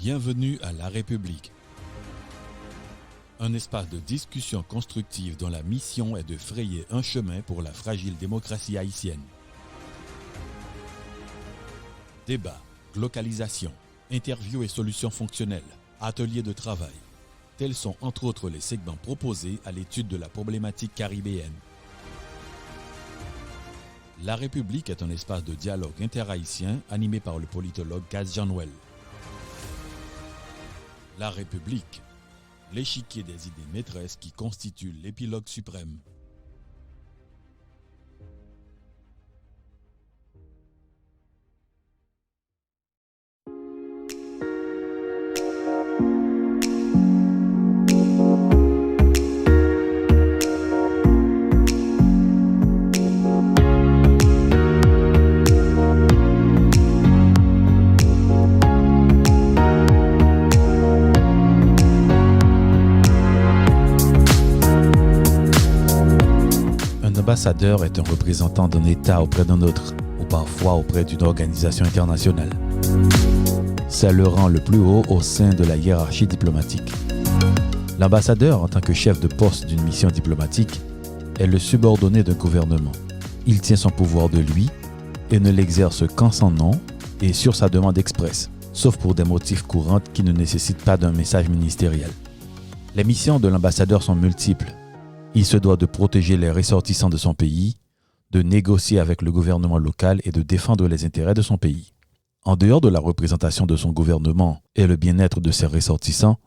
Bienvenue à La République, un espace de discussion constructive dont la mission est de frayer un chemin pour la fragile démocratie haïtienne. Débats, localisation, interviews et solutions fonctionnelles, ateliers de travail. Tels sont entre autres les segments proposés à l'étude de la problématique caribéenne. La République est un espace de dialogue interhaïtien animé par le politologue Gaz Janouel. La République, l'échiquier des idées maîtresses qui constitue l'épilogue suprême. L'ambassadeur est un représentant d'un État auprès d'un autre, ou parfois auprès d'une organisation internationale. C'est le rang le plus haut au sein de la hiérarchie diplomatique. L'ambassadeur, en tant que chef de poste d'une mission diplomatique, est le subordonné d'un gouvernement. Il tient son pouvoir de lui et ne l'exerce qu'en son nom et sur sa demande expresse, sauf pour des motifs courants qui ne nécessitent pas d'un message ministériel. Les missions de l'ambassadeur sont multiples. Il se doit de protéger les ressortissants de son pays, de négocier avec le gouvernement local et de défendre les intérêts de son pays. En dehors de la représentation de son gouvernement et le bien-être de ses ressortissants,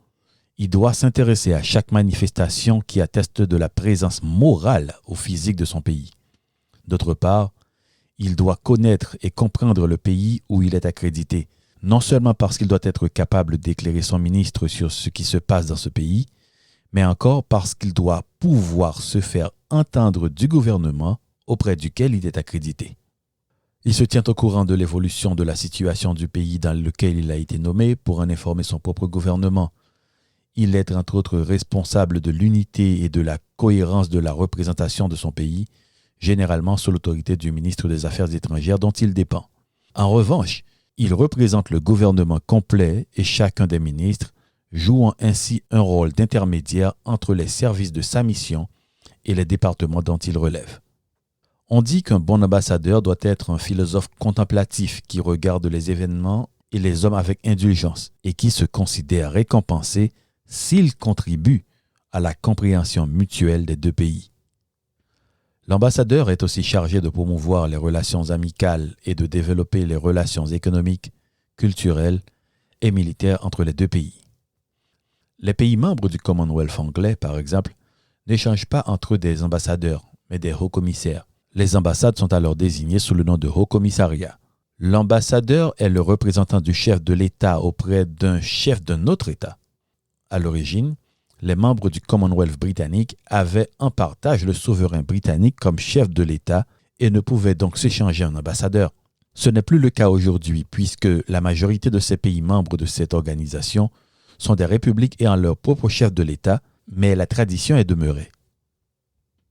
il doit s'intéresser à chaque manifestation qui atteste de la présence morale ou physique de son pays. D'autre part, il doit connaître et comprendre le pays où il est accrédité, non seulement parce qu'il doit être capable d'éclairer son ministre sur ce qui se passe dans ce pays, mais encore parce qu'il doit pouvoir se faire entendre du gouvernement auprès duquel il est accrédité. Il se tient au courant de l'évolution de la situation du pays dans lequel il a été nommé pour en informer son propre gouvernement. Il est entre autres responsable de l'unité et de la cohérence de la représentation de son pays, généralement sous l'autorité du ministre des Affaires étrangères dont il dépend. En revanche, il représente le gouvernement complet et chacun des ministres, jouant ainsi un rôle d'intermédiaire entre les services de sa mission et les départements dont il relève. On dit qu'un bon ambassadeur doit être un philosophe contemplatif qui regarde les événements et les hommes avec indulgence et qui se considère récompensé s'il contribue à la compréhension mutuelle des deux pays. L'ambassadeur est aussi chargé de promouvoir les relations amicales et de développer les relations économiques, culturelles et militaires entre les deux pays. Les pays membres du Commonwealth anglais, par exemple, n'échangent pas entre eux des ambassadeurs, mais des hauts-commissaires. Les ambassades sont alors désignées sous le nom de haut-commissariat. L'ambassadeur est le représentant du chef de l'État auprès d'un chef d'un autre État. À l'origine, les membres du Commonwealth britannique avaient en partage le souverain britannique comme chef de l'État et ne pouvaient donc s'échanger un ambassadeur. Ce n'est plus le cas aujourd'hui puisque la majorité de ces pays membres de cette organisation sont des républiques ayant leur propre chef de l'État, mais la tradition est demeurée.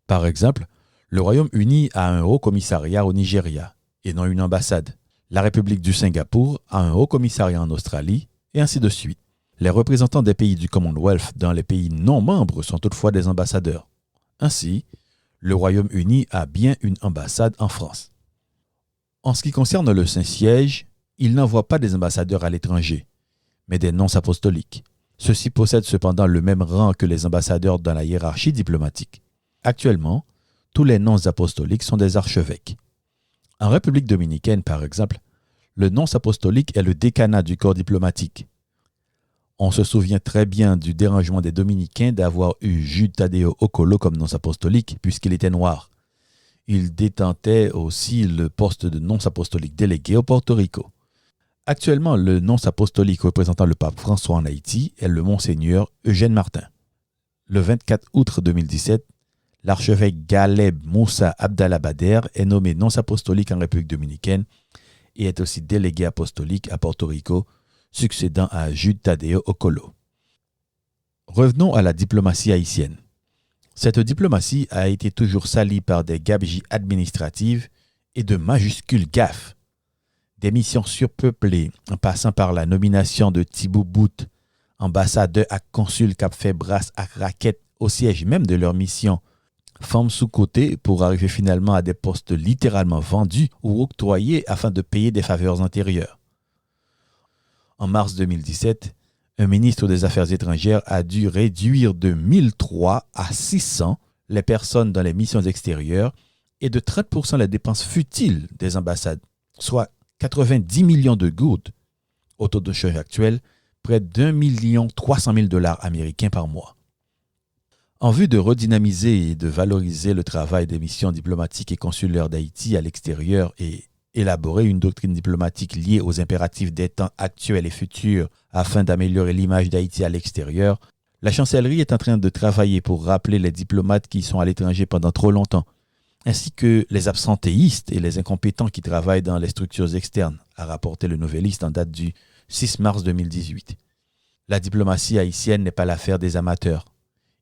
Par exemple, le Royaume-Uni a un haut-commissariat au Nigeria, et non une ambassade. La République du Singapour a un haut-commissariat en Australie, et ainsi de suite. Les représentants des pays du Commonwealth dans les pays non membres sont toutefois des ambassadeurs. Ainsi, le Royaume-Uni a bien une ambassade en France. En ce qui concerne le Saint-Siège, il n'envoie pas des ambassadeurs à l'étranger, mais des nonces apostoliques. Ceux-ci possèdent cependant le même rang que les ambassadeurs dans la hiérarchie diplomatique. Actuellement, tous les nonces apostoliques sont des archevêques. En République dominicaine, par exemple, le nonce apostolique est le décanat du corps diplomatique. On se souvient très bien du dérangement des dominicains d'avoir eu Jude Tadeo Okolo comme nonce apostolique puisqu'il était noir. Il détentait aussi le poste de nonce apostolique délégué au Porto Rico. Actuellement, le nonce apostolique représentant le pape François en Haïti est le monseigneur Eugène Martin. Le 24 août 2017, l'archevêque Galeb Moussa Abdallah Bader est nommé nonce apostolique en République dominicaine et est aussi délégué apostolique à Porto Rico, succédant à Jude Tadeo Okolo. Revenons à la diplomatie haïtienne. Cette diplomatie a été toujours salie par des gabegies administratives et de majuscules gaffes. Des missions surpeuplées, en passant par la nomination de Thibaut Bout, ambassadeur à consul cap fait brasse à raquette au siège même de leur mission, forment sous-côté pour arriver finalement à des postes littéralement vendus ou octroyés afin de payer des faveurs antérieures. En mars 2017, un ministre des Affaires étrangères a dû réduire de 1003 à 600 les personnes dans les missions extérieures et de 30% les dépenses futiles des ambassades, soit 90 millions de gourdes. Au taux de change actuel, près d'1,3 million américains par mois. En vue de redynamiser et de valoriser le travail des missions diplomatiques et consulaires d'Haïti à l'extérieur et élaborer une doctrine diplomatique liée aux impératifs des temps actuels et futurs afin d'améliorer l'image d'Haïti à l'extérieur, la chancellerie est en train de travailler pour rappeler les diplomates qui sont à l'étranger pendant trop longtemps, ainsi que les absentéistes et les incompétents qui travaillent dans les structures externes, a rapporté le Nouvelliste en date du 6 mars 2018. La diplomatie haïtienne n'est pas l'affaire des amateurs.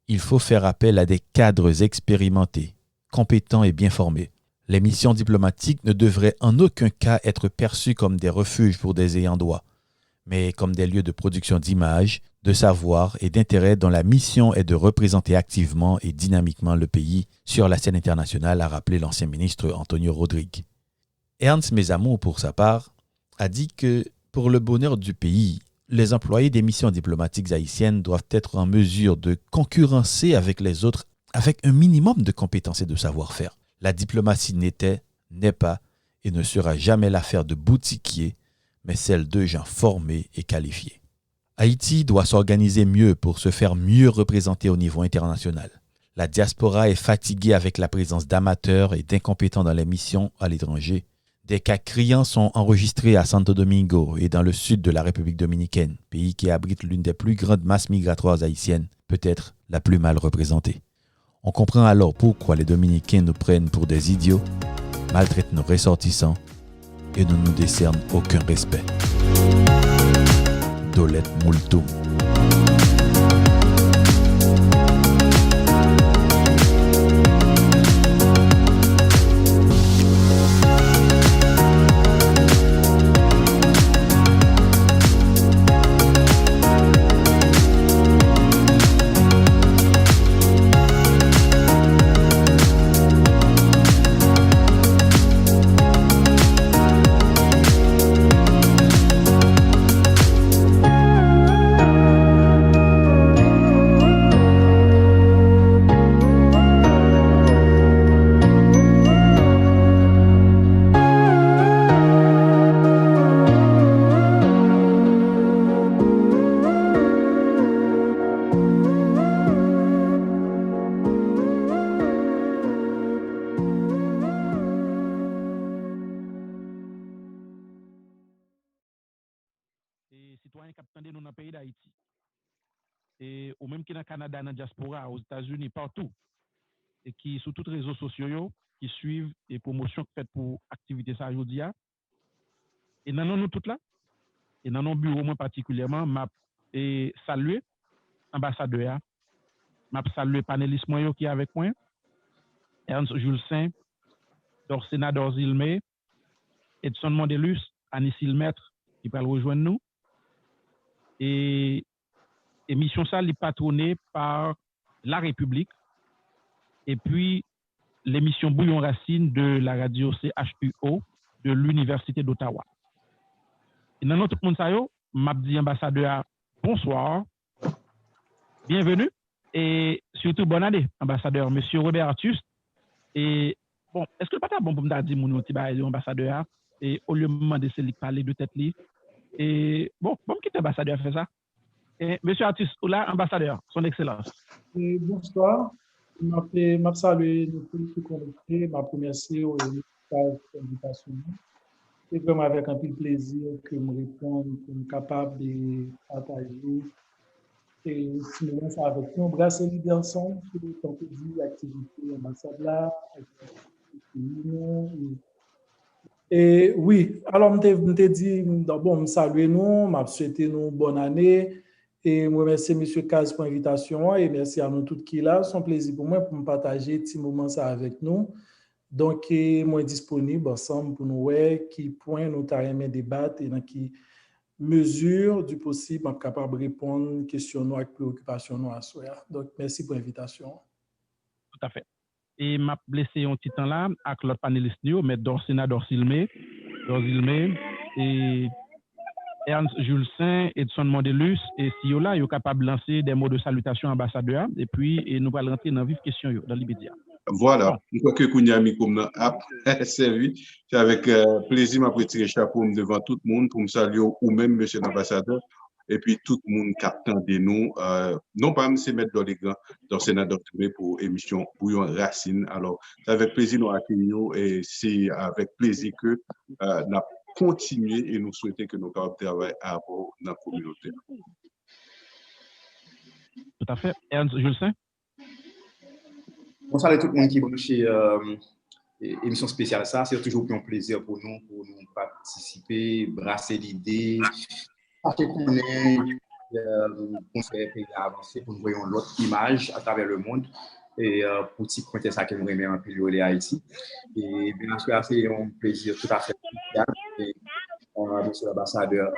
Il faut faire appel à des cadres expérimentés, compétents et bien formés. Les missions diplomatiques ne devraient en aucun cas être perçues comme des refuges pour des ayants droit, mais comme des lieux de production d'images, de savoir et d'intérêt dont la mission est de représenter activement et dynamiquement le pays sur la scène internationale, a rappelé l'ancien ministre Antonio Rodrigue. Ernst Mesamou, pour sa part, a dit que pour le bonheur du pays, les employés des missions diplomatiques haïtiennes doivent être en mesure de concurrencer avec les autres avec un minimum de compétences et de savoir-faire. La diplomatie n'était, n'est pas et ne sera jamais l'affaire de boutiquiers, mais celle de gens formés et qualifiés. Haïti doit s'organiser mieux pour se faire mieux représenter au niveau international. La diaspora est fatiguée avec la présence d'amateurs et d'incompétents dans les missions à l'étranger. Des cas criants sont enregistrés à Santo Domingo et dans le sud de la République dominicaine, pays qui abrite l'une des plus grandes masses migratoires haïtiennes, peut-être la plus mal représentée. On comprend alors pourquoi les Dominicains nous prennent pour des idiots, maltraitent nos ressortissants et ne nous décernent aucun respect. Dolette Multum. Citoyens qui attendent nous dans le pays d'Haïti. Et ou même qui dans le Canada, dans la diaspora, aux États-Unis, partout. Et qui, sur tous les réseaux sociaux, qui suivent les promotions faites pour activités ça aujourd'hui. Et dans nous toutes là, et dans nos bureaux, moi particulièrement, m'a salué ambassadeur, m'a salué panéliste moi qui est avec moi, Ernst Jules Saint, Dorsena Dorzilme, Edson Mondelus, Anis Silmetre, qui va le rejoindre nous. Et émission ça est patronnée par la République et puis l'émission Bouillon Racine de la radio CHUO de l'Université d'Ottawa. Et dans notre monde ça yo, m'a dit ambassadeur bonsoir, bienvenue et surtout bonne année ambassadeur monsieur Robert Artus. Et bon, est-ce que le pas bon pour me dire mon petit bail ambassadeur et au lieu de me demander c'est lui parler de tête li et bon qui est ambassadeur fait ça. Et monsieur Artus, là ambassadeur, son excellence. Et bonsoir. Je salue tous les connectés, je remercie aux invitation. C'est vraiment avec un peu de plaisir que je réponds, que je suis capable de partager et sinon ça avec nous. Grâce à l'idée sur le temps de l'activité ambassade là, et oui, alors je te dis d'abord, je salue nous, je souhaite nous bonne année. Et je remercie M. Kaz pour l'invitation et merci à nous tous qui sont là. C'est un plaisir pour moi pour me partager un petit moment ça avec nous. Donc, moi disponible ensemble pour nous voir qui point nous avons débattre et dans qui mesure du possible capable de répondre aux questions et préoccupations à soi. Donc, merci pour l'invitation. Tout à fait. Et m'a blessé un petit temps là avec l'autre panéliste, mais Dorsena Dorsilme, et Ernst Jules Saint, Edson Mondelus, et si yo là, yo capable de lancer des mots de salutation ambassadeur, et puis et nous allons rentrer dans vif question dans l'immédiat. Voilà, une fois que Kounyami comme a servi, c'est avec plaisir m'a retirer chapeau devant tout le monde pour me saluer ou même monsieur l'ambassadeur et puis tout le monde qui attendait nous non pas se mettre dans les grands dans Sénat doctrine pour émission Bouillon Racine. Alors, c'est avec plaisir nous accueillons et c'est avec plaisir que nous continuer et nous souhaiter que nous puissions travailler à dans la communauté. Tout à fait. Ernst Jules Saint. Bonsoir à tout le monde qui est chez émission spéciale. Ça, c'est toujours un plaisir pour nous participer, brasser l'idée, parler qu'on est, pour faire avancer, pour nous voyons l'autre image à travers le monde. Et pour pointer ça qui nous remet un peu les Haïti. Et bien sûr, c'est un plaisir tout à fait spécial. Et monsieur l'ambassadeur,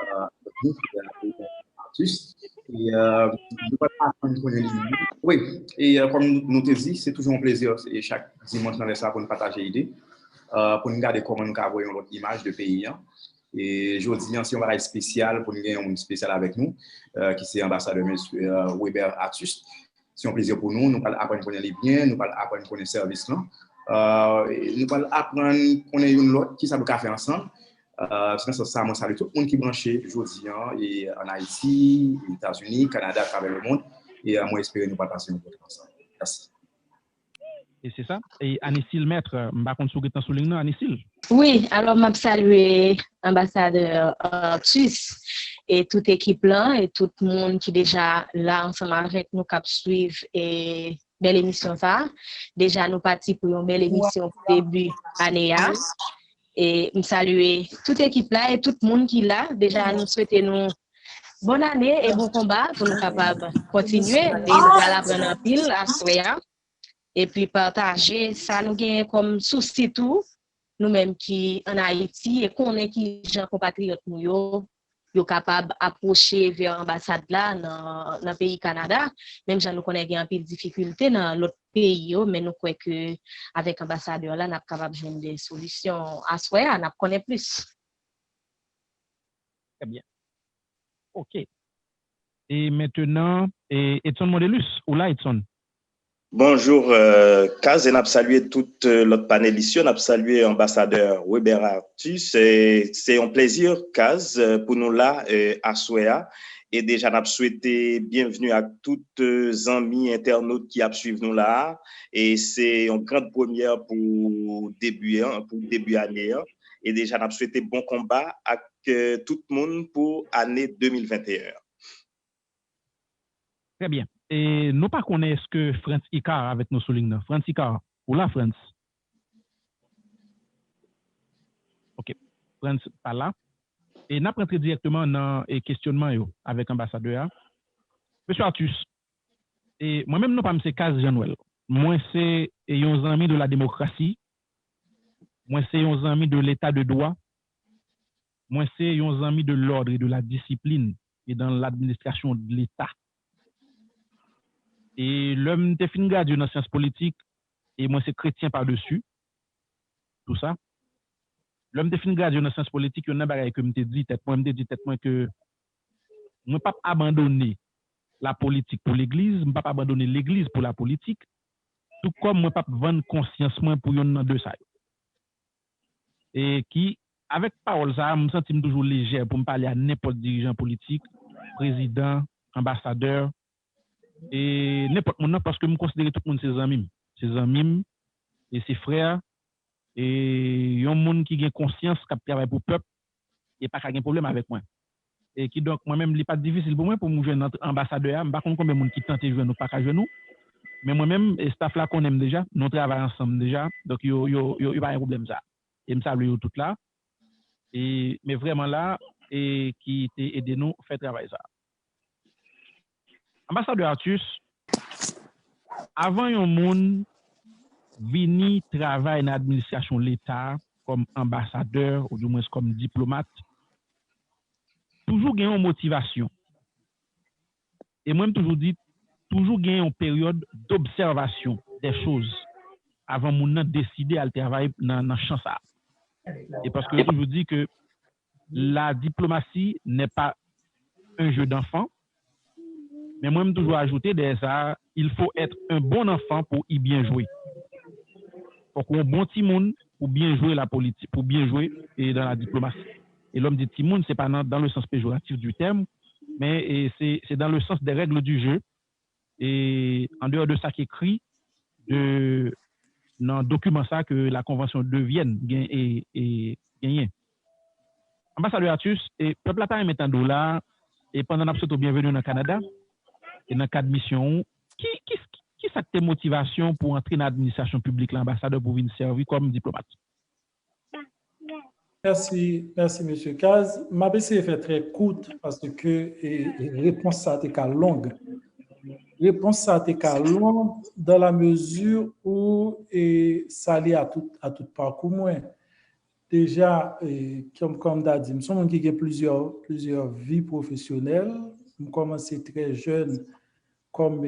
et oui, et comme nous te dit, c'est toujours un plaisir et chaque dimanche dans les salles pour nous partager l'idée, pour nous regarder comment nous avons notre image de pays. Et je dis, si on va être spécial, pour nous gagner un spécial avec nous, qui c'est l'ambassadeur M. Weber Artus. C'est un plaisir pour nous, nous allons apprendre à connaître les biens, nous allons apprendre à connaître les services. Nous allons apprendre à connaître une autre qui ça peut faire ensemble. C'est ça, moi, salue tout le monde qui est branché aujourd'hui en Haïti, aux États-Unis, Canada, à travers le monde. Et moi, j'espère nous partager notre ensemble. Merci. Et c'est ça. Et Anicil Maître, je ne sais pas si vous êtes souligné, Anicil. Oui, alors je salue l'ambassadeur Artus et toute équipe là et tout le monde qui est déjà là ensemble avec nous qui suivre et belle émission ça. Déjà nous partis pour une belle émission début année. Et je salue toute équipe là et tout le monde qui est là. Déjà nous souhaitons nous bonne année et bon combat pour nous capables continuer et nous allons apprendre un pile à soya et puis partager ça nous gagne comme souci tout nous-mêmes qui en Haïti et qu'on est qui gens compatriotes nous yo capable approcher vers l'ambassade là dans le pays Canada même gens nous connaît un peu de difficulté dans l'autre pays mais nous croyons que avec l'ambassadeur là nous capable de joindre des solutions à soya nous connaît plus. Très bien. OK. Et maintenant, Edson Mondelus, ou là, Edson? Bonjour, Kaz, et n'a salué toute l'autre panéliste, n'a salué l'ambassadeur Weber Artus. C'est un plaisir, Kaz, pour nous là, à Souéa. Et déjà, n'a souhaité bienvenue à toutes les amis internautes qui suivent nous là. Et c'est une grande première pour début année. Et déjà, n'a souhaité bon combat à tout le monde pour l'année 2021. Très bien. Et nous pas connaissons ce que France Icar avec nos soulignes. France Icar, ou là, France? OK. France, pas là. Et nous rentrons directement dans le questionnement avec l'ambassadeur. Monsieur Artus, et moi-même, nous pas M. Kaz Jean-Noël. Moi, c'est un ami de la démocratie. Moi, c'est un ami de l'état de droit. Moi, c'est un ami de l'ordre et de la discipline et dans l'administration de l'État. Et l'homme te fin gradué dans sciences politiques et moi c'est chrétien par-dessus. Tout ça. L'homme te fin gradué dans sciences politiques, il y a un bagage que me dit tête moi que je ne pas abandonner la politique pour l'église, je ne pas abandonner l'église pour la politique, tout comme je ne pas vendre conscience pour yon de ça. Et qui avec parole ça, je me sens toujours léger pour me parler à n'importe dirigeant politique, président, ambassadeur et n'importe monde parce que je considère tout le monde ses amis et ses frères et un monde qui a conscience qui travaille pour le peuple et pas de problème avec moi et qui donc moi-même il pas difficile pour moi pour me joindre ambassadeur pas contre combien de monde qui tente de joindre pas qu'à joindre mais moi-même et staff là qu'on aime déjà nous travaillons ensemble déjà donc yo pas un problème ça et me salue tout là et mais vraiment là et qui aidé nous faire travailler ça. Ambassadeur Artus, avant un monde vini travail dans l'administration de l'État comme ambassadeur ou du moins comme diplomate, toujours gagne une motivation. Et moi, toujours dit, toujours gagne une période d'observation des choses avant de décider à travailler dans le champ ça. Et parce que je toujours dis que la diplomatie n'est pas un jeu d'enfant, mais moi, je toujours ajouter des ça, il faut être un bon enfant pour y bien jouer. Pour qu'on bon petit monde pour bien jouer la politique, pour bien jouer et dans la diplomatie. Et l'homme dit petit monde, c'est pas dans le sens péjoratif du terme, mais c'est dans le sens des règles du jeu. Et en dehors de ça qui est écrit dans le document ça que la convention de Vienne et gagné. Ambassadeur Artus, et peuple latin est en là et pendant absolument bienvenue dans le Canada et dans le cadre de mission, qui ça tes motivations pour entrer dans l'administration publique, l'ambassadeur pour venir servir comme diplomate? Merci, M. Kaz. Ma BC est fait très courte parce que réponse ça était longue. Réponse ça était longue dans la mesure où ça allait à tout parcours moins. Déjà, comme t'as dit, nous sommes qui ont plusieurs vies professionnelles. Nous commencé très jeune comme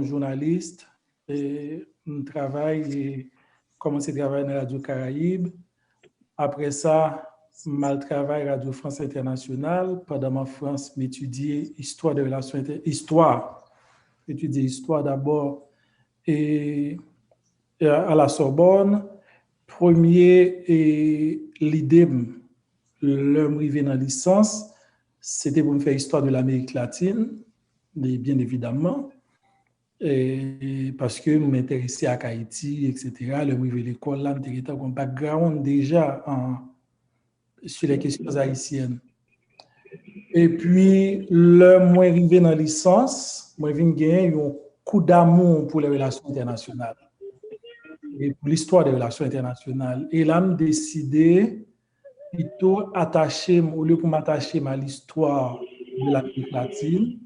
journaliste et je commencé à travailler dans la Radio Caraïbe. Après ça, je travaille à la Radio France Internationale. Pendant ma France, j'étudiais histoire des relations internationales. Étudier histoire d'abord et à la Sorbonne. Premier l'idée, l'homme arrivé dans la licence, c'était pour me faire histoire de l'Amérique latine, bien évidemment, et parce que je m'intéressais à Haïti, etc. L'homme arrivé à l'école, là, j'étais un background déjà sur les questions haïtiennes. Et puis, l'homme arrivé dans la licence, moi, j'ai gagné un coup d'amour pour les relations internationales. Et pour l'histoire des relations internationales. Et là, je décidé plutôt attacher, au lieu de m'attacher à l'histoire de l'Amérique latine,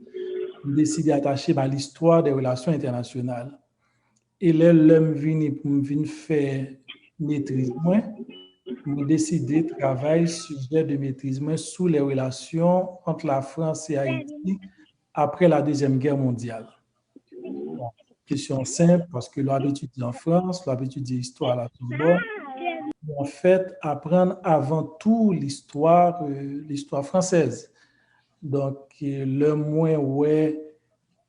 je décidé d'attacher à l'histoire des relations internationales. Et là, je venu faire maîtrise. J'ai décidé de travailler sur le sujet de maîtrise sur les relations entre la France et Haïti après la Deuxième Guerre mondiale. Question simple, parce que l'on a étudié en France, l'on a étudié l'histoire à la Sorbonne. En fait, apprendre avant tout l'histoire française. Donc, le moins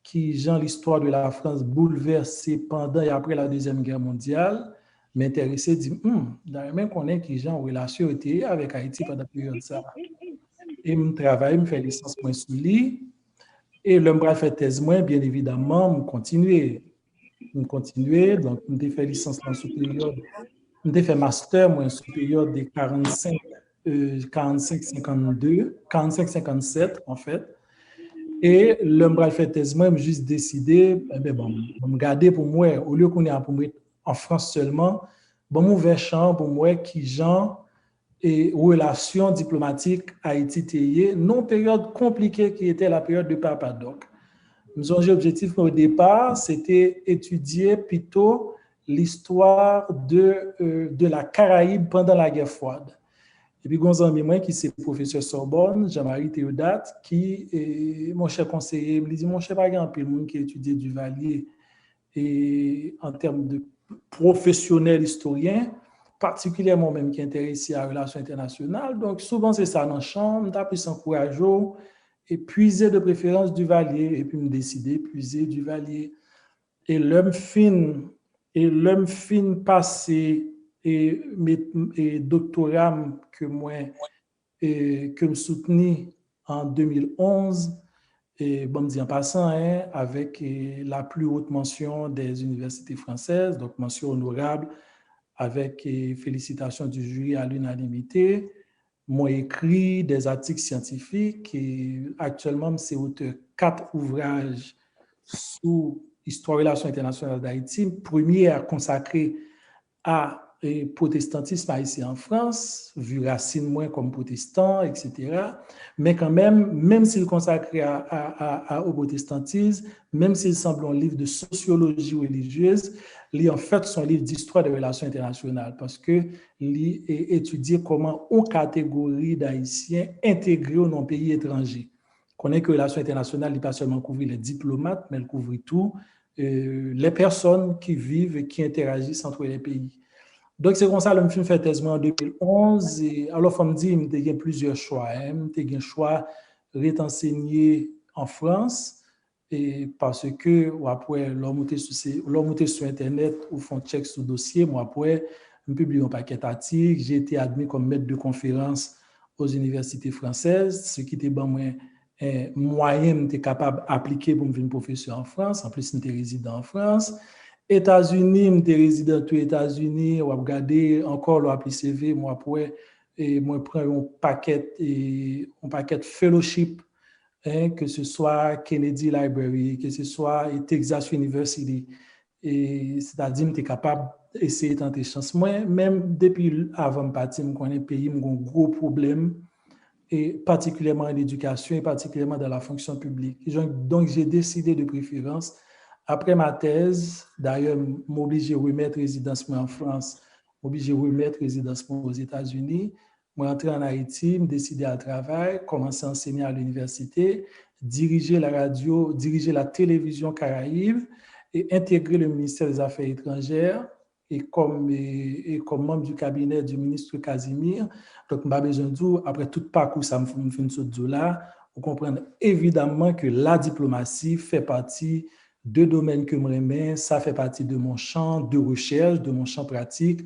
qui genre l'histoire de la France bouleversée pendant et après la Deuxième Guerre mondiale, m'intéressait, dit, dans le même qu'on est qui genre relation était avec Haïti pendant la période ça. Et je travaille, je fais licence moins sous lui. Et le bras fait thèse moins, bien évidemment, je continuais, donc je fait licence en supérieur, je fait master moins supérieur des 45-57 en fait. Et le bras fait thèse moins, je juste décidé, je me garder pour moi, au lieu qu'on est en France seulement, bon, ouvert champ pour moi qui genre et relations diplomatiques Haïti-Téyé, non période compliquée qui était la période de Papadoc. Nous avons objectif au départ, c'était étudier plutôt l'histoire de la Caraïbe pendant la guerre froide. Et puis, Gonzalo Mimoy, qui c'est professeur Sorbonne, Jean-Marie Théodate, qui est mon cher conseiller, me dit, mon cher par exemple, le monde qui a étudié Duvalier et en termes de professionnel historien, particulièrement même qui est intéressé à la relation internationale. Donc, souvent, c'est ça dans la chambre, on a pu s'encourager et puiser de préférence Duvalier, et puis me décider puiser Duvalier. Et l'homme fin passé et doctorat que me soutenu en 2011, et bon, dit en passant, avec la plus haute mention des universités françaises, donc mention honorable, avec félicitations du jury à l'unanimité. Moi écrit des articles scientifiques et actuellement, c'est auteur 4 ouvrages sous Histoire et Relations internationales d'Haïti. Premier à consacrer à et protestantisme haïtien en France, vu racine moins comme protestant, etc. Mais quand même s'il consacré au protestantisme, même s'il semble un livre de sociologie religieuse, il en fait son livre d'histoire des relations internationales parce que il étudie comment une catégorie d'Haïtiens intégrés dans un pays étranger. On connaît que les relations internationales, il ne pas seulement couvrir les diplomates, mais il couvre tout, les personnes qui vivent et qui interagissent entre les pays. Donc, c'est comme ça que je me fait thèse en 2011. Et alors, il me dit qu'il y a plusieurs choix. Il y a un choix d'être enseigné en France et parce que après, l'homme sur Internet ou font check sur le dossier. Moi, après, je publie un paquet d'articles. J'ai été admis comme maître de conférence aux universités françaises, ce qui était bon, moyen de capable d'appliquer pour me devenir professeur en France. En plus, j'étais résident en France. États-Unis, je suis résident aux États-Unis, on va regarder encore le CV, moi après, et moi prends un paquet de fellowship, que ce soit Kennedy Library, que ce soit Texas University, et c'est-à-dire que je suis capable d'essayer de tenter chance. Moi, même depuis avant de partir, je connais le pays, j'ai un gros problème, et particulièrement en éducation et particulièrement dans la fonction publique. Donc, j'ai décidé de préférence. Après ma thèse, d'ailleurs, m'oblige à remettre résidence en France, m'oblige à remettre résidence aux États-Unis. Je suis rentré en Haïti, me décidé à travailler, commencer à enseigner à l'université, diriger la radio, diriger la télévision Caraïbe et intégrer le ministère des Affaires étrangères et comme membre du cabinet du ministre Casimir. Donc, je n'ai pas besoin de tout. Après tout parcours, ça me fait une chose de là. Vous comprenez évidemment que la diplomatie fait partie de domaines que je remets, ça fait partie de mon champ de recherche, de mon champ pratique.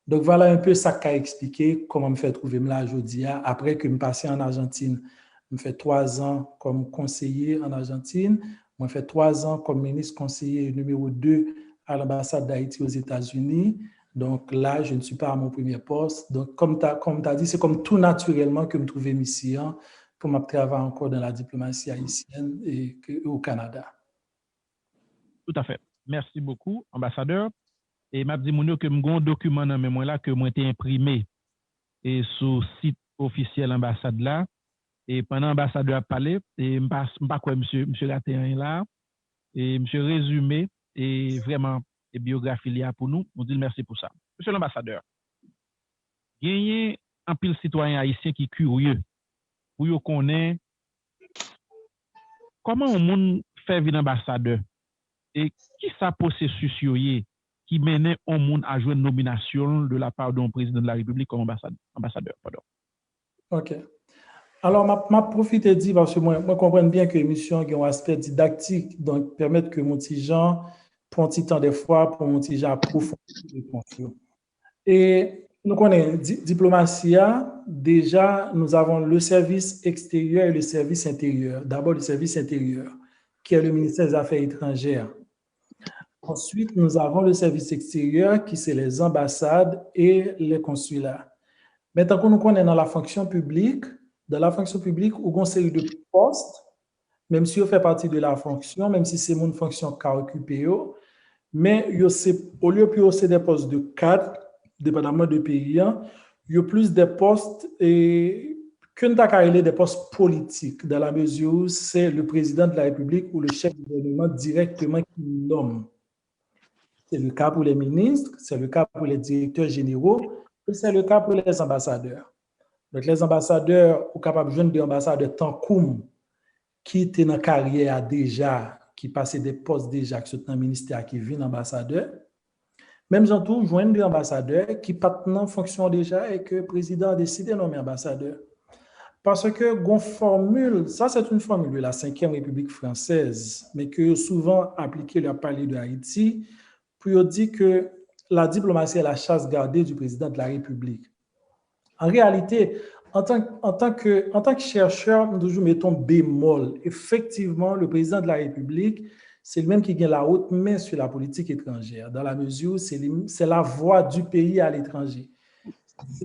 Donc, voilà un peu ça qu'a expliqué comment me fait trouver là aujourd'hui, après que je passé en Argentine. Je fait 3 ans comme conseiller en Argentine, je fait 3 ans comme ministre conseiller numéro 2 à l'ambassade d'Haïti aux États-Unis. Donc là, je ne suis pas à mon premier poste. Donc, comme tu as dit, c'est comme tout naturellement que je me trouvais ici pour me travailler encore dans la diplomatie haïtienne et au Canada. Tout à fait. Merci beaucoup, ambassadeur. Et m'a dit que j'ai un document dans mes mains là que moi été imprimé et sur le site officiel ambassade là. Et pendant l'ambassadeur a parlé, et pas quoi monsieur Gatéen là, et monsieur résumé et vraiment et biographie là pour nous. On dit merci pour ça. Monsieur l'ambassadeur, il y a un pile citoyen haïtien qui est curieux pour connaître comment on monde fait venir ambassadeur. Et qui ça processus qui menait au monde à jouer une nomination de la part d'un président de la République comme ambassadeur? Pardon. OK. Alors, ma profite dit, parce que moi, comprends bien que l'émission a un aspect didactique, donc permettre que mon petit Jean prend un petit temps des fois pour mon petit Jean approfondir les confiants. Et nous connaissons diplomatie, déjà, nous avons le service extérieur et le service intérieur. D'abord, le service intérieur, qui est le ministère des Affaires étrangères. Ensuite, nous avons le service extérieur, qui c'est les ambassades et les consulats. Maintenant que nous connaissons dans la fonction publique, on a une série de postes, même si on fait partie de la fonction, même si c'est une fonction qu'a occupé, mais au lieu de c'est des postes de cadre, dépendamment de pays, il y a plus des postes que des postes politiques, dans la mesure où c'est le président de la République ou le chef du gouvernement directement qui nomme. C'est le cas pour les ministres, c'est le cas pour les directeurs généraux, et c'est le cas pour les ambassadeurs. Donc, les ambassadeurs, ou capables de joindre des ambassadeurs tant comme qui étaient dans la carrière déjà, qui passaient des postes déjà, qui sont dans le ministère, qui viennent ambassadeurs. Même gens tout joindre des ambassadeurs qui partent en fonction déjà et que le président a décidé de nommer ambassadeur. Parce que gon formule, ça c'est une formule de la 5e République française, mais que souvent appliquée à parler de Haïti, pour dire que la diplomatie est la chasse gardée du président de la République. En réalité, en tant que chercheur, nous toujours mettons bémol. Effectivement, le président de la République, c'est lui-même qui gagne la haute main sur la politique étrangère, dans la mesure où c'est la voix du pays à l'étranger.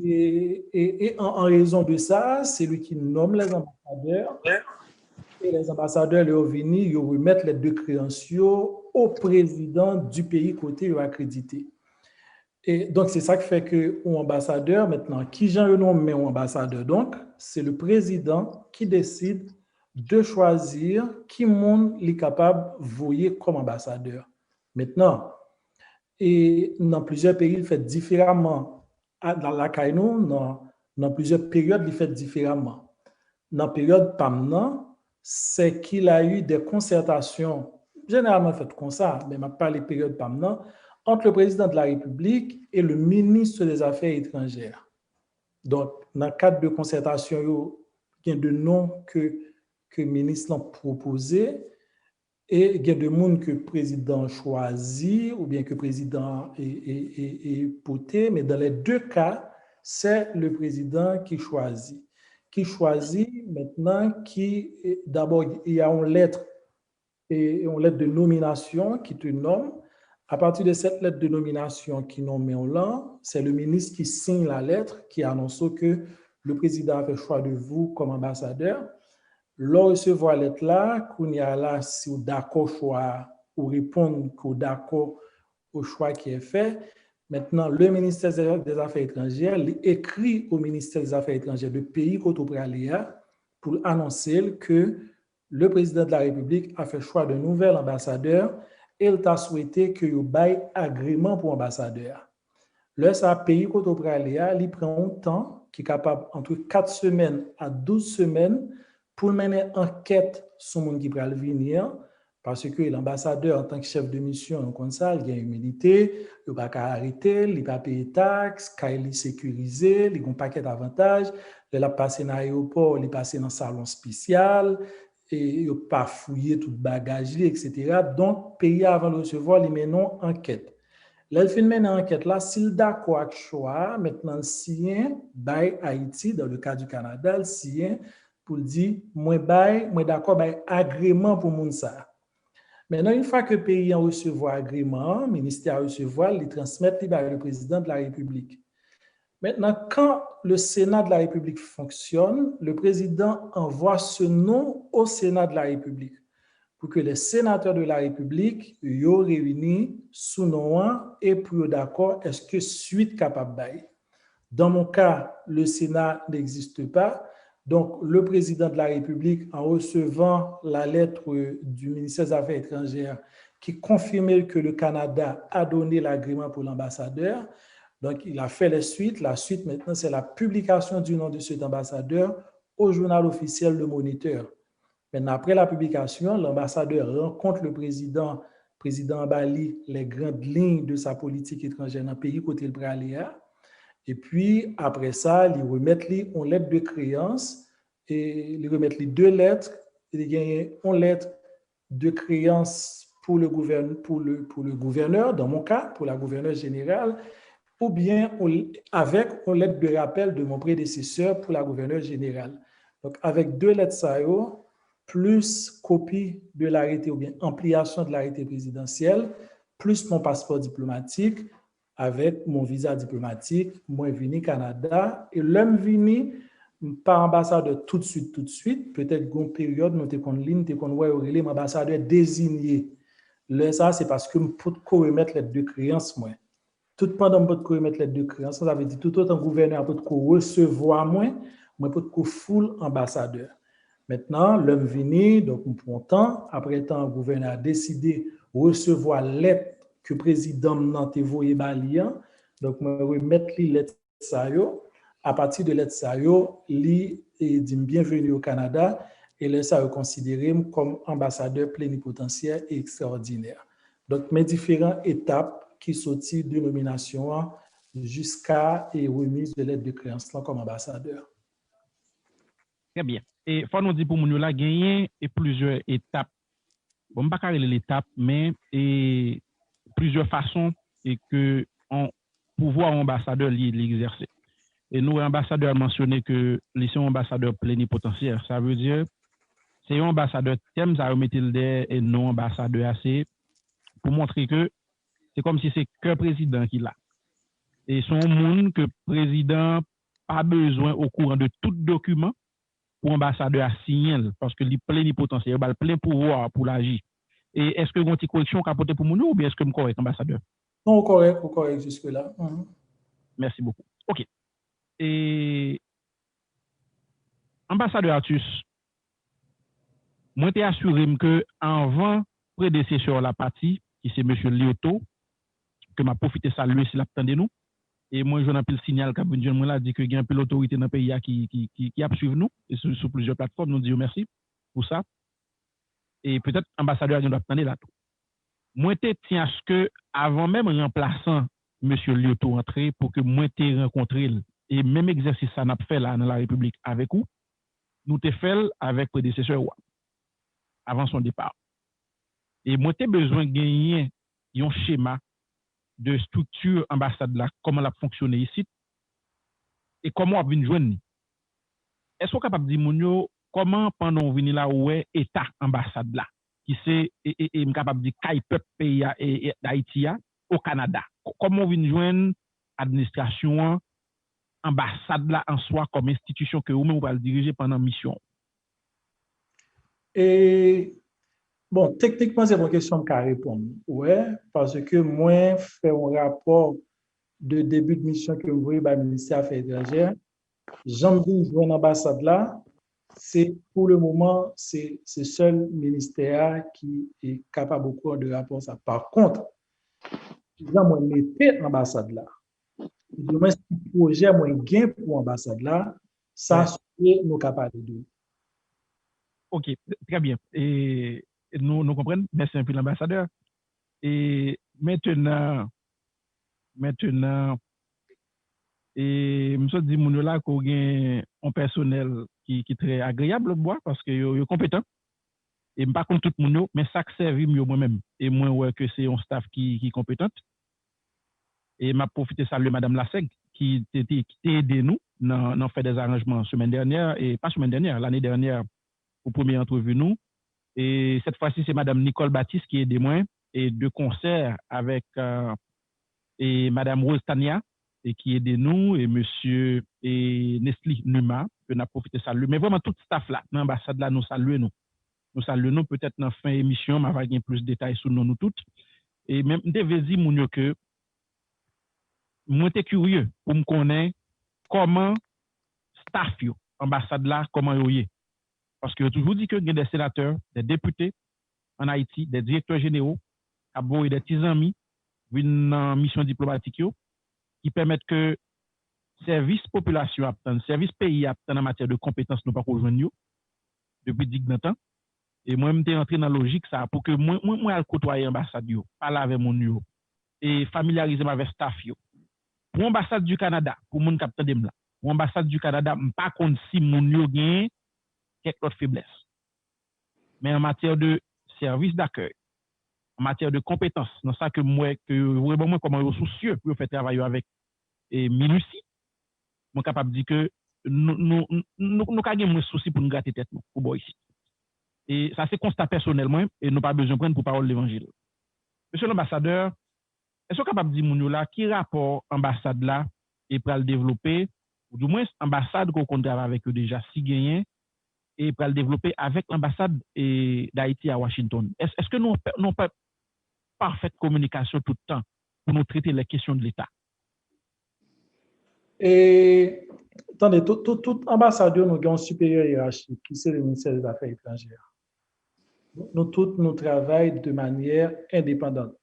Et en raison de ça, c'est lui qui nomme les ambassadeurs. Et les ambassadeurs, ils remettent les 2 crédentiaux au président du pays côté accrédité. Et donc, c'est ça qui fait que l'ambassadeur, maintenant, qui j'en nomme un ambassadeur? Donc, c'est le président qui décide de choisir qui monde est capable de voyer comme ambassadeur. Maintenant, et dans plusieurs pays, il fait différemment. Dans la Caïnou, dans plusieurs périodes, il fait différemment. Dans la période PAMNA, c'est qu'il a eu des concertations, généralement faites comme ça, mais je ne parle des périodes PAMNA, entre le président de la République et le ministre des Affaires étrangères. Donc, dans le cadre de concertation, il y a de noms que le ministre a proposé et il y a de monde que le président choisit ou bien que le président est poté, mais dans les deux cas, c'est le président qui choisit. Qui choisit maintenant, d'abord, il y a une lettre de nomination qui te nomme. À partir de cette lettre de nomination qui nomme là, c'est le ministre qui signe la lettre qui annonce que le président a fait choix de vous comme ambassadeur. Lors de recevoir la lettre là, qu'on y a là, si vous d'accord choix ou répondre qu'on d'accord au choix qui est fait. Maintenant, le ministère des Affaires étrangères écrit au ministère des Affaires étrangères du pays Cotopralia pour annoncer que le président de la République a fait choix de nouvel ambassadeur et il t'a souhaité que vous baille agrément pour ambassadeur. Le pays Cotopralia, il prend un temps qui est capable entre 4 semaines à 12 semaines pour mener enquête sur le monde qui va venir, parce que l'ambassadeur, en tant que chef de mission, comme ça, il a une immunité, il ne va pas arrêter, il ne va pas payer taxes, il est sécurisé, il a un paquet d'avantages, il a passé dans l'aéroport, il est passé dans un salon spécial, et il n'a pas fouillé tout le bagage, etc. Donc, pays avant de recevoir, il mène une enquête. Là, il fait une enquête là, s'il d'accord avec choix, maintenant, le sien, by Haïti, dans le cas du Canada, le sien, pour dire, moi d'accord, agrément pour mon ça. Maintenant, une fois que le pays a reçu agrément, le ministère a reçu, il transmet le président de la République. Maintenant, quand le Sénat de la République fonctionne, le président envoie ce nom au Sénat de la République pour que les sénateurs de la République soient réunis sous nom et pour d'accord, est-ce que suite capable d'aller. Dans mon cas, le Sénat n'existe pas. Donc, le président de la République, en recevant la lettre du ministère des Affaires étrangères qui confirmait que le Canada a donné l'agrément pour l'ambassadeur, donc il a fait les suites. La suite, maintenant, c'est la publication du nom de cet ambassadeur au journal officiel Le Moniteur. Maintenant, après la publication, l'ambassadeur rencontre le président Bali, les grandes lignes de sa politique étrangère dans le pays côté le Praléa. Et puis, après ça, ils remettent une lettre de créance et ils remettent les 2 lettres. Il y a une lettre de créance pour le gouverneur, dans mon cas, pour la gouverneure générale, ou bien avec une lettre de rappel de mon prédécesseur pour la gouverneure générale. Donc, avec 2 lettres ça, plus copie de l'arrêté ou bien ampliation de l'arrêté présidentiel, plus mon passeport diplomatique, avec mon visa diplomatique, moi venu au Canada, et l'homme venu par ambassadeur tout de suite, peut-être qu'une période, nous avons une ligne, nous avons ambassadeur désigné. Là, ça, c'est parce que je peux remettre lettre de créance, moi. Tout pendant que je peux remettre lettre de créance, ça veut dire tout autant gouverneur peut recevoir moi peux full ambassadeur. Maintenant, l'homme venu, donc on prend temps, après temps, le gouverneur a décidé de recevoir lettre que le président n'a envoyé Balian, donc je vais remettre les lettres ça à partir de lettres ça li dit bienvenue au Canada et là ça est considéré comme ambassadeur plénipotentiaire et extraordinaire. Donc mes différentes étapes qui sortent de nomination jusqu'à remise de lettre de créance comme ambassadeur. Très bien. Et il faut nous dire pour nous là gagner plusieurs étapes. Bon, pas carrer l'étape, mais plusieurs façons et que on pouvoir ambassadeur l'exercer. Et nous ambassadeurs mentionné que les sont ambassadeurs plénipotentiaires. Ça veut dire c'est un ambassadeur thème ça remettre le et non ambassadeur assez pour montrer que c'est comme si c'est qu'un président qui l'a. Et son monde que président pas besoin au courant de tout document pour ambassadeur à signer parce que les plénipotentiaire il a plein pouvoir pour l'agir. Et est-ce que vous avez une correction capoté pour nous ou bien est-ce que vous correct ambassadeur? Non, correct jusque-là. Merci beaucoup. OK. Et ambassadeur Artus, moi t'ai assuré que avant prédécesseur la partie, qui c'est monsieur Lyoto, que m'a profité saluer s'il attendait nous. Et moi, je n'ai pas le signal qu'a venu moi là dit que il y a un peu l'autorité dans le pays qui a suivi nous et sur plusieurs plateformes. Nous disons merci pour ça. Et peut-être ambassadeur nous attendre là tout. Moi t'ai tiens à ce que avant même remplaçant monsieur Lyoto entrer pour que moi t'ai rencontré et même exercice ça n'a fait là dans la République avec vous, nous t'ai fait avec prédécesseur avant son départ. Et moi t'ai besoin de gagner un schéma de structure ambassade là, comment elle a fonctionné ici et comment on vient joindre. Est-ce qu'on est capable de dire comment pendant on vient là où est état ambassade là qui c'est et capable de dire quel peuple pays et d'Haïti au Canada. Comment on vient joindre administration ambassade là en soi comme institution que vous-même vous va le diriger pendant mission. Et bon, techniquement, c'est une question que je répondre. Ouais, parce que moi, fait un rapport de début de mission que vous voyez par le ministère des Affaires étrangères. J'envie de jouer une ambassade là. C'est pour le moment, c'est seul ministère qui est capable beaucoup de rapport ça. Par contre, moi, mettez l'ambassade là. Demain, si le projet moi gain pour l'ambassade là, ça c'est nous capables de. OK, très bien. Et nous comprenons. Merci un peu l'ambassadeur. Et maintenant, et je dis mon là qu'on a un personnel qui est très agréable parce que est compétent. Et pas comme tout le monde, mais ça servi mieux moi-même. Et moi, ouais, que c'est un staff qui est compétente. Et m'a profité de saluer Madame Lasseg qui a aidé nous dans fait des arrangements semaine dernière, et pas semaine dernière, l'année dernière, pour première entrevue nous. Et cette fois-ci, c'est Madame Nicole Baptiste qui a aidé moi, et de concert avec et Madame Rose Tania, et qui a aidé nous, et Monsieur et Nestlé Numa, que nous avons profité de saluer. Mais vraiment, tout le staff là, l'ambassade là, nous saluons nous. Nous saluons peut-être dans la fin de l'émission, mais avec plus de détails sur nous toutes. Et même, je vais dire que moi, j'étais curieux pour me connaître comment staff yo, ambassade là, comment yo y est. Parce que je toujours dit que il y a des sénateurs, des députés en Haïti, des directeurs généraux, et des petits amis, une mission diplomatique yo, qui permettent que service population obtenne, service pays obtenne en matière de compétences nous pas rejoindre depuis 10 ans. Et moi, je suis entré dans la logique ça pour que moi, je côtoyer l'ambassade, parler avec mon yo, et familiariser avec staff. Yo. Pour l'ambassade du Canada, pour mon capteur de là, pour l'ambassade du Canada, je ne sais pas si mon yo gagne quelques autres faiblesses. Mais en matière de service d'accueil, en matière de compétences, dans ça que moi, vraiment, comment je suis soucieux pour faire travailler avec minutie, je suis capable de dire que nous avons moins de soucis pour nous gratter tête pour ici. Et ça, c'est constat personnellement, et nous n'avons pas besoin de prendre pour parole l'évangile. Monsieur l'ambassadeur, est-ce que vous êtes capable de dire là, qui rapport ambassade là et pour le développer, ou du moins ambassade qu'on compte avec eux déjà, si gagné, et pour le développer avec l'ambassade d'Haïti à Washington? Est-ce que nous n'avons pas parfaite communication tout le temps pour nous traiter les questions de l'État? Et attendez, tout ambassadeur nous avons un supérieur hiérarchique qui c'est le ministère des Affaires étrangères. Nous tous nous travaillons de manière indépendante.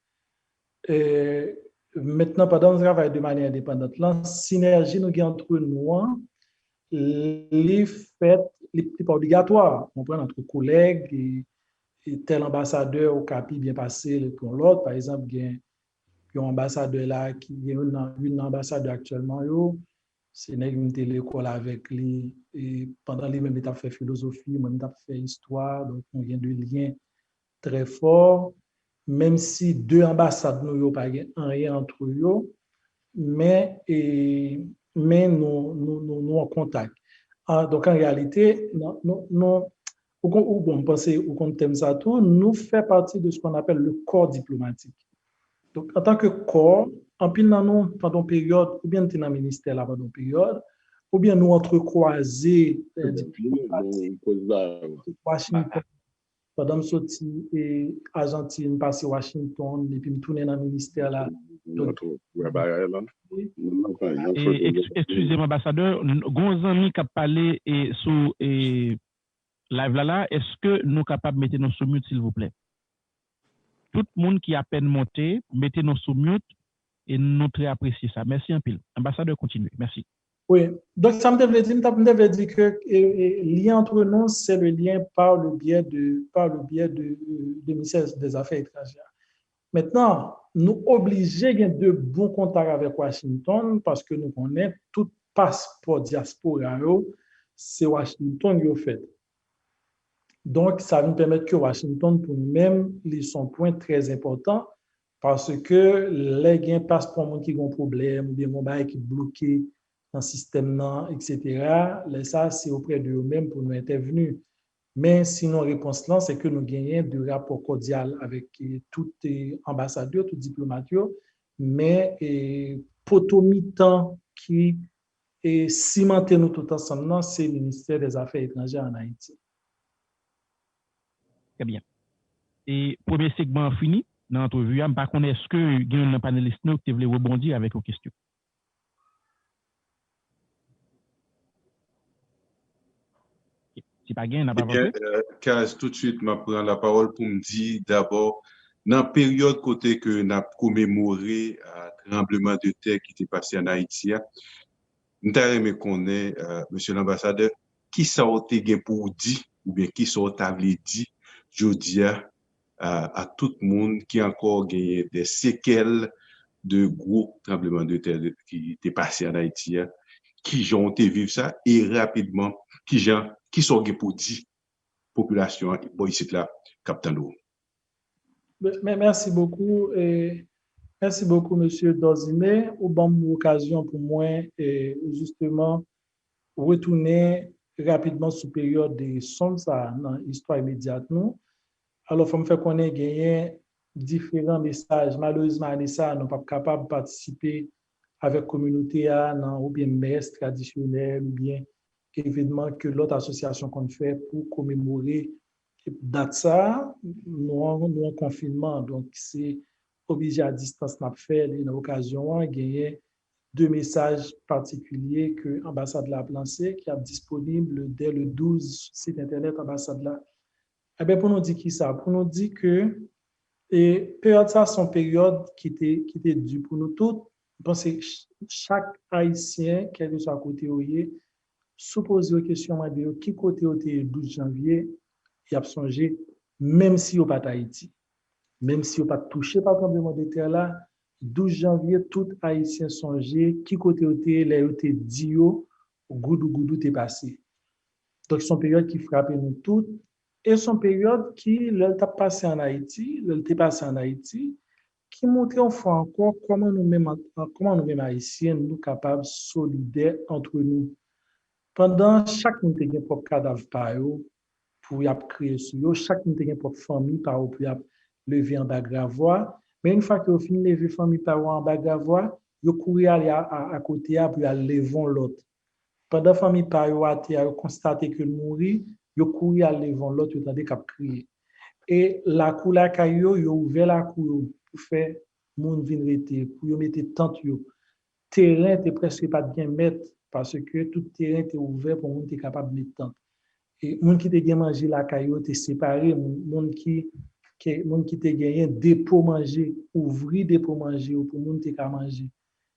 Maintenant, pendant nous travaillons de manière indépendante, la synergie nous avons entre nous, les faits, les pas obligatoires. On prend entre collègues et tel ambassadeur au CAPI bien passé pour l'autre. Par exemple, il y a un ambassadeur là qui est une ambassadeur actuellement. C'est une l'école avec lui et pendant les mêmes étapes fait philosophie, même étape fait histoire, donc on vient de liens très forts, même si deux ambassades nous pas rien entre eux, mais nous en contact. Donc en réalité, on pense au compte ça tout, nous fait partie de ce qu'on appelle le corps diplomatique. Donc en tant que corps, en pile dans pendant période, ou bien dans le ministère là pendant période, ou bien nous entrecroiser Washington pendant que je sorti et Argentine, passé Washington, et puis je tourne dans le ministère là. Donc, excusez-moi, ambassadeur, Gonzami qui a parlé sur live là, est-ce que nous sommes capables de mettre nos sous mute, s'il vous plaît? Tout le monde qui a peine monté, mettez nos sous mute et nous très apprécier ça. Merci un pile. Ambassadeur, continuez. Merci. Oui, donc ça me devait dire que le lien entre nous, c'est le lien par le biais du ministère des Affaires étrangères. Maintenant, nous obligés de bons contacts avec Washington parce que nous connaissons tout passeport diaspora, c'est Washington qui a fait. Donc, ça nous permet que Washington, pour nous-mêmes, son point très important parce que les gens passent pour un qui ont un problème ou bien un qui est bloqué dans le système, etc. Ça, c'est auprès de eux-mêmes pour nous intervenir. Mais sinon, la réponse là, c'est que nous gagnons de rapports cordial avec tous les ambassadeurs, tous les diplomates, mais potomitan qui est cimenté nous tout ensemble, c'est le ministère des Affaires étrangères en Haïti. Très bien. Et premier segment fini dans l'entrevue, par contre, est-ce que il y a un panéliste qui voulait rebondir avec vos questions? Si pas gain, n'a pas avancé. Kaz, tout de suite, je prends la parole pour me dire d'abord, dans la période côté que nous avons commémoré le tremblement de terre qui était passé en Haïti, nous avons connaît, monsieur l'ambassadeur, qui ça a été pour dire, ou bien qui ça a dit, je dis à tout le monde qui a encore gagné des séquelles de gros tremblements de terre qui étaient passés en Haïti, qui ont été vivre ça, et rapidement, qui sont pour dire population ici là Captain Lou. Merci beaucoup monsieur Dozime. Au bon occasion pour moi justement retourner rapidement sur période de somme ça dans l'histoire immédiate nous. Alors faut me faire connaître gagner différents messages. Malheureusement ça nous pas capable de participer avec communauté ou bien messe traditionnelle ou bien événement que l'autre association qu'on fait pour commémorer date ça, nous en confinement, donc c'est obligé à distance n'a fait une occasion gagner deux messages particuliers que l'ambassade l'a lancé qui est disponible dès le 12 site internet ambassade là. Eh bien pour nous dire qui ça, pour nous dire que période ça son période qui était due pour nous tous. Je pense que chaque haïtien quel que soit côté sous poser une question de qui côté le 12 janvier, il a songé, même si on pas Haïti, même si on pas touché par le tremblement de terre là, 12 janvier, tout haïtien songé, qui côté les dit goudou t'est passé. Donc son période qui frappe nous toutes et son période qui l'était passé en Haïti, qui montre une fois encore comment nous-mêmes haïtiens nous capables solidaires entre nous. Pendant chaque monde qui a propre cadavre par eux pour y créer sur eux, chaque monde qui a propre famille par eux pour y lever en bas gravois. Mais une fois que vous finissez lever famille par eux en bas gravois, vous courez aller à côté pour y lever l'autre. Pendant famille par eux a constaté que mourir, vous courez à lever l'autre, vous avez qu'à crier. Et la couleur caillou, vous ouvert la cour pour faire monde venir pour mettre tente yo. Terrain était presque pas bien mettre parce que tout terrain était ouvert pour monde capable de mettre tente. Et monde qui te manger la caillou était séparé, monde qui te gagné dépôt manger, ouvrir dépôt manger pour monde qui a manger.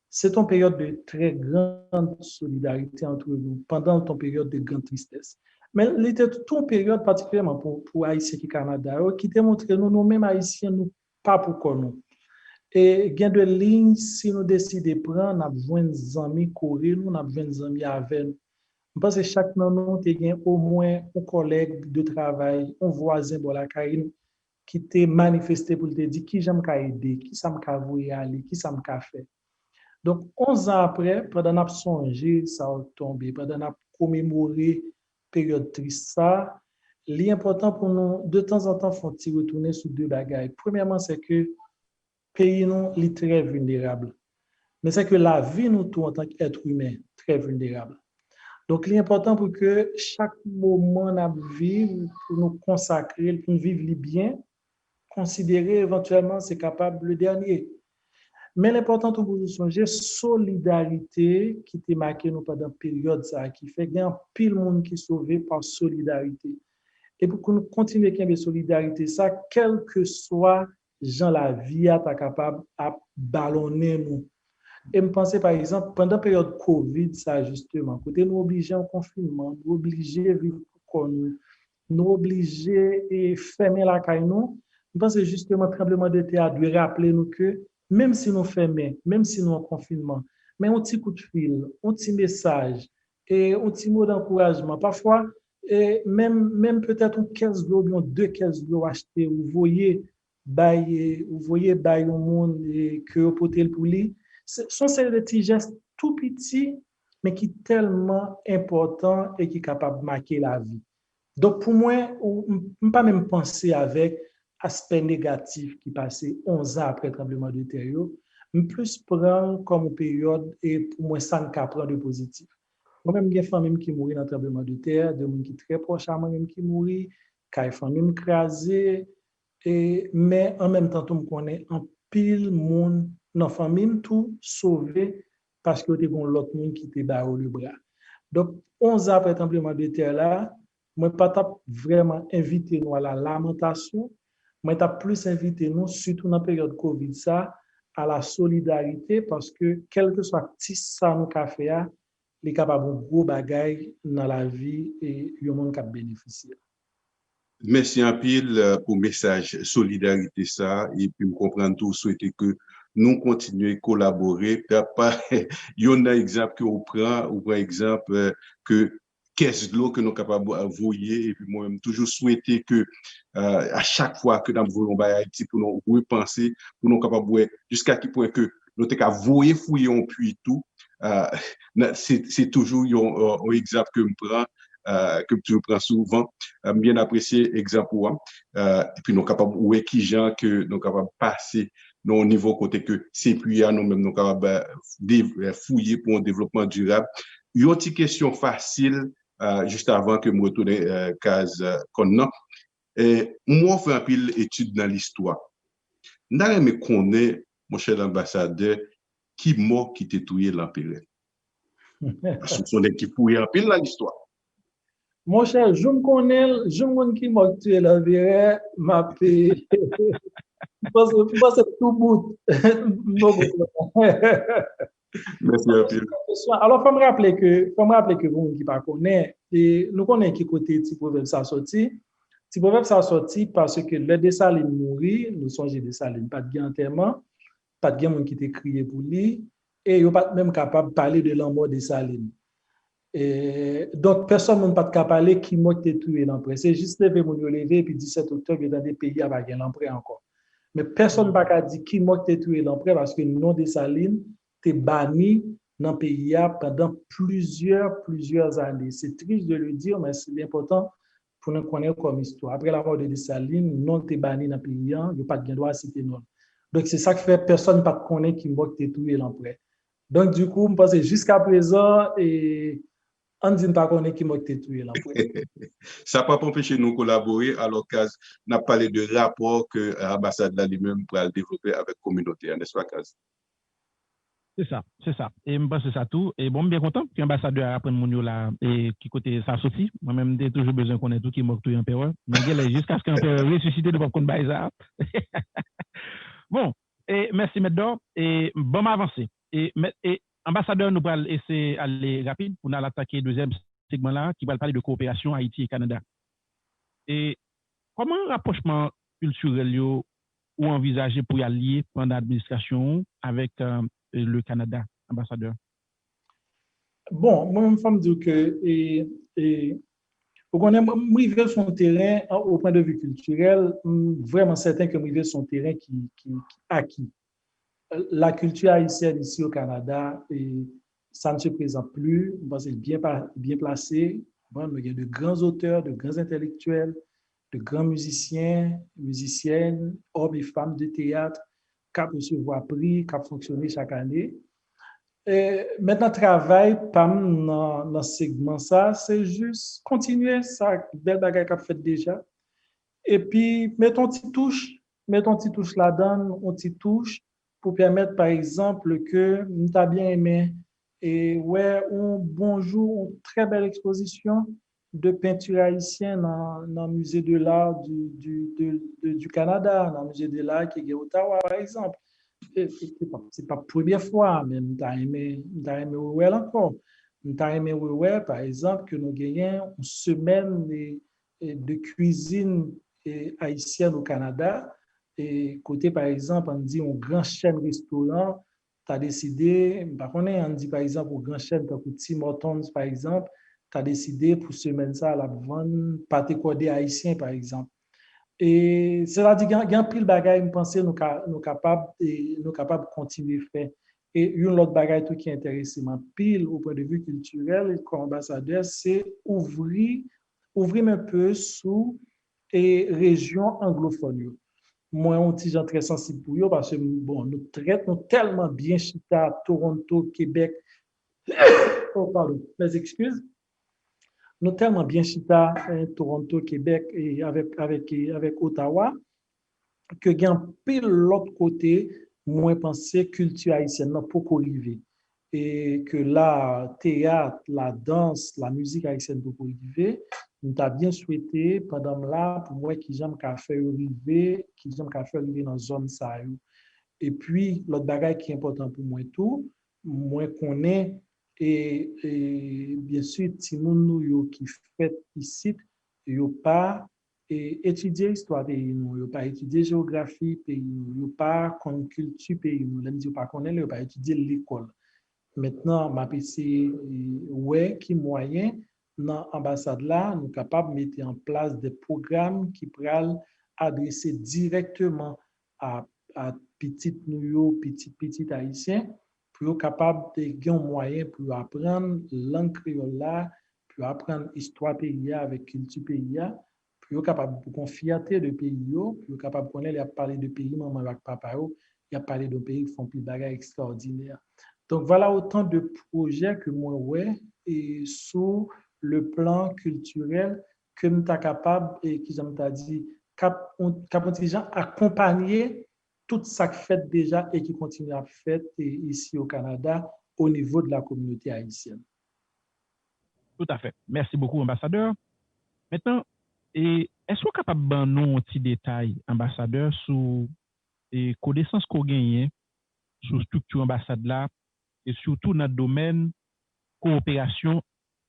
C'est une période de très grande solidarité entre nous pendant ton période de grande tristesse. Mais c'était toute une période particulièrement pour Haïtiens qui Canada qui te montre que nous-mêmes Haïtiens nous pas pour nous. Et gain de ligne si nous décidons de prendre n'a besoin des amis courir nous n'a besoin des amis avec nous. Parce que chaque nous te gain au moins un collègue de travail, un voisin de la caille qui te manifesté pour te dire qui j'aime aider, qui ça me voyer aller, qui ça me faire. Donc 11 ans après pendant n'a songer ça a tombé, pendant n'a commémorer période triste ça, l'important pour nous de temps en temps faut retourner sur deux bagages. Premièrement c'est que pays nous est très vulnérable. Mais c'est que la vie nous tout en tant qu'être humain très vulnérable. Donc, il est important pour que chaque moment nous vivons, pour nous consacrer, pour nous vivre bien, considérer éventuellement c'est capable le dernier. Mais l'important pour nous songer, solidarité qui était marquée nous pendant la période ça, qui fait qu'il y a un pile monde qui est sauvé par solidarité. Et pour que nous continuions avec la solidarité, ça, quel que soit gens la vie, est capable de ballonner nous. Et je pense par exemple, pendant la période Covid, ça justement, côté nous obligés en confinement, nous obligés à vivre pour nous obligés à fermer la caille nous. Je pense que justement, le tremblement de terre doit rappeler nous que même si nous fermons, même si nous en confinement, mais un petit coup de fil, un petit message et un petit mot d'encouragement. Parfois, et même peut-être une caisse d'eau, bien 2 caisses d'eau achetées, vous voyez, au monde que vous potez pour lui. Ce sont ces petits gestes tout petits, mais qui sont tellement importants et qui sont capables de marquer la vie. Donc, pour moi, je ne peux pas même penser avec aspect négatif qui passait 11 ans après le tremblement de terre. Je plus prendre comme période et pour moi, ça ne prend de positif. Moi-même, il y a des familles qui mourent dans le tremblement de terre, des gens qui sont très proches à moi-même qui mourent, des familles écrasées, mais en même temps, je connais un pile monde dans la famille, tout sauvé parce que y a l'autre monde qui était barré le bras. Donc, 11 ans après le tremblement de terre là, moi, pas vraiment invité nous à la lamentation, moi, t'as plus invité nous, surtout dans la période Covid, ça, à la solidarité, parce que quel que soit petit ça nous a fait, il est capable de gros bagaille dans la vie et le monde qui bénéficié. Merci un pile pour le message solidarité ça et puis me comprendre tout souhaiter que nous continuons à collaborer. Il y a un exemple que on prend exemple que caisse de l'eau que nous sommes capables d'envoyer et puis moi-même toujours souhaiter que à chaque fois que nous voulons Haïti pour nous repenser, pour nous capables jusqu'à quel point que nous sommes capables de fouiller on puis tout. C'est toujours un exemple que je prends. Que tu prends souvent, bien apprécié exemple et puis nous capables ouais qui gens que nous capables passer au niveau côté que c'est puis à nous même nous capables fouiller pour un développement durable. Une autre question facile juste avant que me retourne case qu'on moi fait un pile étude dans l'histoire. N'a me connaît mon cher ambassadeur qui mort qui détruit l'empereur. Parce que son qui fouille un pile dans l'histoire. Mon cher, je me connais qui m'a tué la vie, m'a payé. Parce que tout bout. Merci. Alors, il faut me rappeler que vous qui pas connaît, et nous connaissons qui côté Ti Proverbe ça sorti. Ti Proverbe ça sorti parce que le Dessalines mourit, nous songeons Dessalines, pas de enterrement, pas de monde qui était crié pour lui, et il n'est pas même capable de parler de la mort de Dessalines. Donc, personne n'est pas capable de parler qui m'a été tué l'empereur. C'est juste levé, mon levé, puis 17 octobre, dans des pays avec l'empereur encore. Mais personne ne peut dire qui m'a été tué l'empereur parce que le nom de Dessalines est banni dans le pays pendant plusieurs années. C'est triste de le dire, mais c'est important pour nous connaître comme histoire. Après la mort de Dessalines, le nom est banni dans le pays, il n'y a pas de droit à citer non. Donc, c'est ça qui fait personne ne peut connaître qui m'a été tué l'empereur. Donc, du coup, je pense que jusqu'à présent, on ne dit pas qu'on est qui m'a été tué l'empereur. Ça n'a pas empêché nous de collaborer alors qu'on a parlé de rapport que l'ambassade lui-même pour développer avec la communauté, n'est-ce pas, Kaz? C'est ça. Et je pense que c'est ça tout. Et bon, bien content que l'ambassadeur apprenne mon là et qui côté ça sorti. Moi-même, j'ai toujours besoin qu'on ait tout qui moque tout l'empereur. Mais jusqu'à ce qu'un l'empereur ressuscite de pas qu'on baise ça. Bon, et merci, Medor. Et bon, m'avancer. Et ambassadeur, nous allons essayer d'aller rapide pour nous attaquer le deuxième segment là qui va parler de coopération Haïti et Canada. Et comment un rapprochement culturel ou envisagé pour y allier pendant l'administration avec le Canada, ambassadeur? Bon, moi, je me dire que vous connaissez son terrain au point de vue culturel, vraiment certain que moi, son terrain qui acquis. La culture haïtienne ici au Canada, ça ne se présente plus. C'est bien placé. Bon, il y a de grands auteurs, de grands intellectuels, de grands musiciens, musiciennes, hommes et femmes de théâtre, qui recevoir prix, qui fonctionner chaque année. Maintenant, travail, PAM, dans le segment, ça, c'est juste continuer ça, belle bagaille qu'a fait déjà. Et puis, mettons petite touche là-dedans, on petite touche pour permettre, par exemple, que nous t'a bien aimé. Et ouais, un bonjour, une très belle exposition de peinture haïtienne dans le musée de l'art du Canada, dans le musée de l'art qui est à Ottawa, par exemple. C'est pas la première fois, mais nous aimé ouais encore. Nous aimé ouais, par exemple, que nous gagnons une semaine de cuisine haïtienne au Canada. Et côté, par exemple, on dit une grande chaîne restaurant, tu as décidé, on dit par exemple, une grande chaîne comme Tim Hortons, par exemple, tu as décidé pour semaine ça, la vendre pâté cordé haïtien, par exemple. Et cela dit, il y a un pile de bagages, je pense, nous capables de continuer à faire. Et une autre bagage qui est intéressant, pile au point de vue culturel, comme ambassadeur, c'est ouvrir un peu sous les régions anglophones. Moi, on est très sensible pour eux parce que bon, nous traitons tellement bien Chita, Toronto, Québec. Oh, pardon, mes excuses. Nous tellement bien Chita, Toronto, Québec et avec Ottawa, que gain pile l'autre côté, moi penser culture haïtienne n'a pas arrivé. Et que la théâtre, la danse, la musique haïtienne peut arriver. Nous t'a bien souhaité pendant là pour moi qui j'aime qu'à faire arriver, dans zone ça. Et puis l'autre bagage qui est important pour moi tout, moi connais et bien sûr Timoun nous qui fait ici, yo pas étudier histoire pays nous, yo pas étudier géographie pays nous, yo pas connaître culture pays nous, là dit pas connaître, yo pas étudier l'école. Maintenant, ma PC, ouais, qui moyen dans l'ambassade là, nous sommes capables de mettre en place des programmes qui pourraient adresser directement à petites New petits haïtiens, pour être capable de gagner un moyen pour apprendre langue créole là, pour apprendre histoire pays avec culture pays, pour être capable de confier de pays, pour être capable de connaître, il a parlé de pays, maman avec papa, il a parlé de pays qui font plus de bagages extraordinaires. Donc, voilà autant de projets que moi, ouais, et sur le plan culturel, que nous sommes capables, et qui, j'aime dit, capables accompagner tout ça qui fait déjà et qui continue à faire ici au Canada au niveau de la communauté haïtienne. Tout à fait. Merci beaucoup, ambassadeur. Maintenant, est-ce que vous êtes capable de nous un petit détail, ambassadeur, sur les connaissances qu'on gagne sur la structure ambassade là, et surtout dans le domaine coopération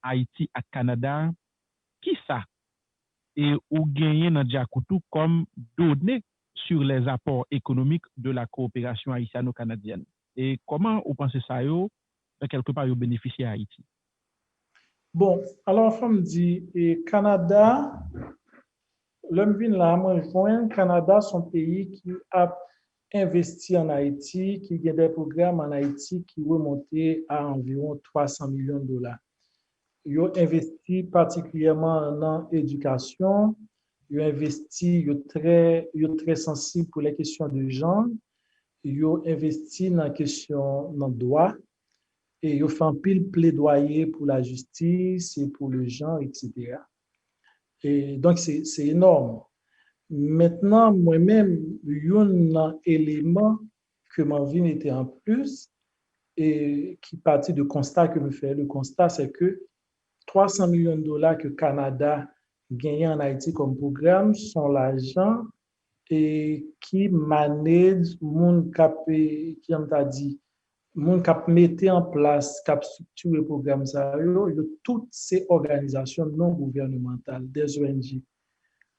Haïti et Canada, qui ça et ou gagné dans Djakoutou comme données sur les apports économiques de la coopération haïtiano-canadienne. Et comment vous pensez ça, quelque part, vous bénéficiez à Haïti? Bon, alors, on me dit, Canada, l'homme vient là, moi, je Canada, son pays qui a investi en Haïti, qui a des programmes en Haïti qui remontent à environ 300 millions de dollars. Ils ont investi particulièrement dans l'éducation, ils ont investi, ils sont très sensibles pour les questions de genre, ils ont investi dans les questions de droit, et ils ont fait un pile plaidoyer pour la justice et pour le genre, etc. Et donc, c'est énorme. Maintenant, moi-même, il y a un élément que ma vie était en plus et qui partit du constat que me fait. Le constat, c'est que 300 millions de dollars que le Canada gagne en Haïti comme programme sont l'argent et qui manage mon cap, qui m'a dit, mon cap mettait en place, cap structure le programme, ça, toutes ces organisations non gouvernementales, des ONG.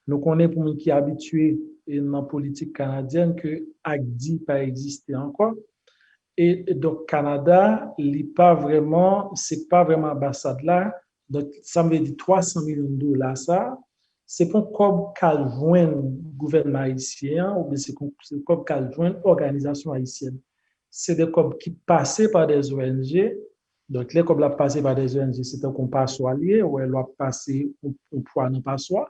Nous connaissons pour nous qui est habitué dans la politique canadienne que ACDI n'a pas existé encore. Et donc, Canada, c'est pas vraiment ambassade là. Donc, ça me dit 300 millions de dollars, ça. C'est pas comme qu'elle joint le gouvernement haïtien ou bien c'est comme qu'elle joint l'organisation haïtienne. C'est des comme qui passaient par des ONG. Donc, les comme la passé par des ONG, c'est un qu'on passe soit lié ou elle doit passer au point non pas soit.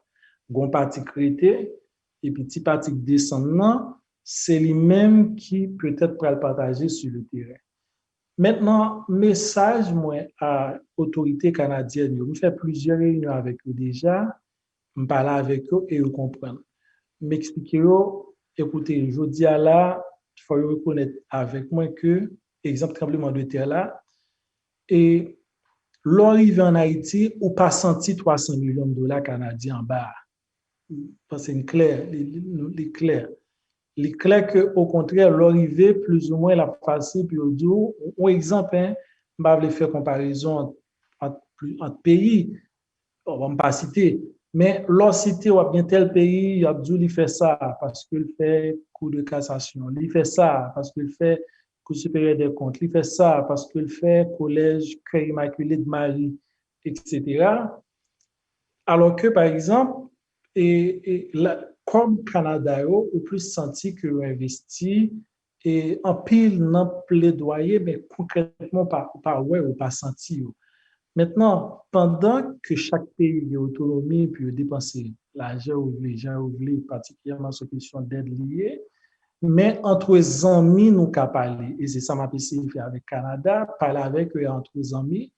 Gon parti créé et puis petit parti descendant, c'est lui-même qui peut-être pourra le partager sur le terrain. Maintenant, message moi à autorité canadienne, je fais plusieurs réunions avec eux déjà, je parle avec eux et ils comprennent. M'expliquer, écoutez, je dis à là, il faut reconnaître avec moi que, exemple, tremblement de terre là, et l'arrivée en Haïti, ou pas senti 300 millions de dollars canadiens en bas. Parce que c'est clair, c'est clair. Il est clair qu'au contraire, l'arrivée, plus ou moins, la passé, puis au dos, un exemple, hein, je vais faire comparaison entre pays, on va me pas citer, mais leur cité, ou bien tel pays, il a dit, il fait ça parce qu'il fait coup de cassation, il fait ça parce qu'il fait cour supérieur des comptes, il fait ça parce qu'il fait collège Cœur Immaculé de Marie, etc. Alors que, par exemple, comme Canada, au plus senti que investi et en pile non plaidoyer, mais concrètement pas ouais ou pas senti. Maintenant, pendant que chaque pays a autonomie puis dépenser l'argent ou les gens oubliés, particulièrement sur question d'aide liée, mais entre les amis, nous qu'à parler. Et c'est ça ma fait avec Canada, parler avec eux entre les amis.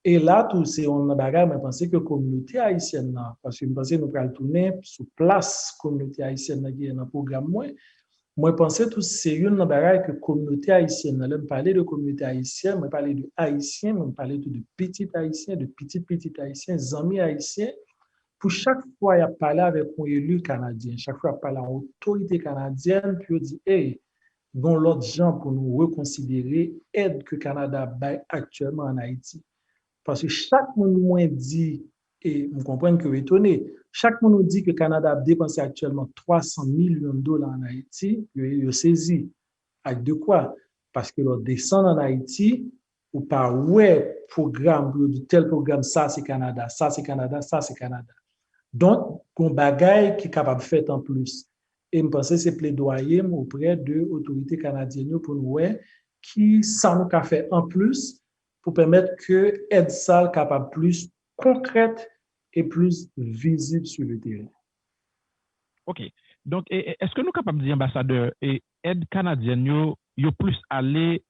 Et là, tout c'est on a bagage, mais penser que la communauté haïtienne, parce que je pense que nous allons tourner sur place, communauté haïtienne qui est dans le programme. Moi, pensais tout c'est une bagage que la communauté haïtienne. Là, je parlais de communauté haïtienne, je parlais de haïtiens, je parlais de petits haïtiens, de petits haïtiens, amis haïtiens. Pour chaque fois, il a parlé avec un élu canadien, chaque fois, il a parlé à l'autorité canadienne, puis il dit, hey, bon, l'autre gens pour nous reconsidérer l'aide que le Canada baille actuellement en Haïti. Parce que chaque monde dit, et vous comprenez que vous êtes étonné, chaque monde dit que le Canada a dépensé actuellement 300 millions de dollars en Haïti, il saisi. Avec de quoi? Parce que l'on descend en Haïti, ou par ouais, programme, tel programme, ça c'est Canada, ça c'est Canada, ça c'est Canada. Donc, un bagage qui est capable de faire en plus. Et je pense que c'est plaidoyer auprès de l'autorité canadienne pour nous, qui ça nous a fait en plus pour permettre que l'aide ça capable plus concrète et plus visible sur le terrain. OK. Donc, est-ce que nous sommes capables de dire, ambassadeur, et aide canadienne, yo plus aller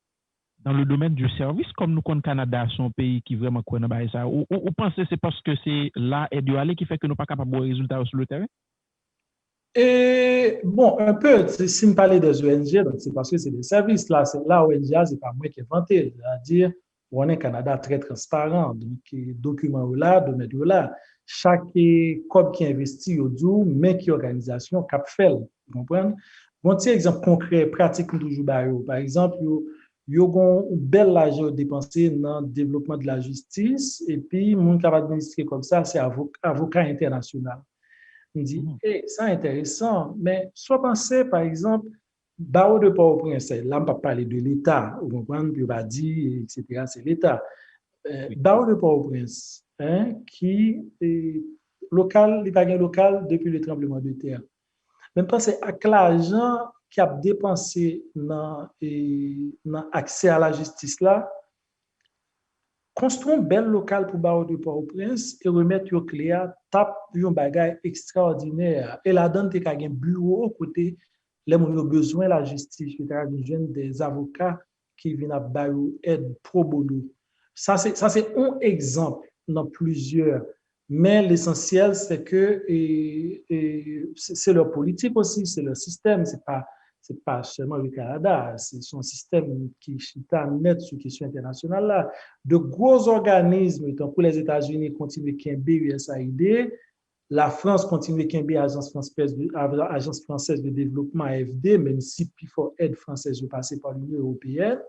dans le domaine du service, comme nous connaissons Canada, son pays qui vraiment connaît ça, ou pensez que c'est parce que c'est là aide aller qui fait que nous ne sommes pas capables de voir résultats sur le terrain? Et bon, un peu, si me parler des ONG, c'est parce que c'est des services. Là, ONG, c'est pas moi qui ai inventé. C'est-à-dire, on est Canada très transparent. Donc, documents là, domaine là. Chaque COP qui investit au doux, mais qui organisation cap fait. Vous comprenez? Bon, tiens, exemple concret, pratique, toujours par exemple, il y a un bel argent dépensé dans le développement de la justice, et puis, mon qui va administrer comme ça, c'est avocat international. Il dit, hey, c'est intéressant, mais soit penser, par exemple, barreau de Port-au-Prince, là, on ne peut pas parler de l'État, vous comprenez, puis on va dire, etc., c'est l'État. Barreau de Port-au-Prince, qui est local, il pas local depuis le tremblement de terre. Même pas c'est avec l'argent qui a dépensé dans l'accès à la justice là, construire un bel local pour Barreau de Port-au-Prince et remettre au clé, tape un bagage extraordinaire. Et là-dedans, tu as un bureau côté, les gens ont besoin de la justice, tu as des avocats qui viennent à Barreau aide pro bono. Ça, c'est un exemple dans plusieurs. Mais l'essentiel, c'est que c'est leur politique aussi, c'est leur système, c'est pas seulement le Canada, c'est son système qui est net sur la question internationale là. De gros organismes, tant que les États-Unis continuent Kembe, USAID, la France continue Kembe, Agence française de développement, AFD, même si il faut aide française de passer par l'Union européenne.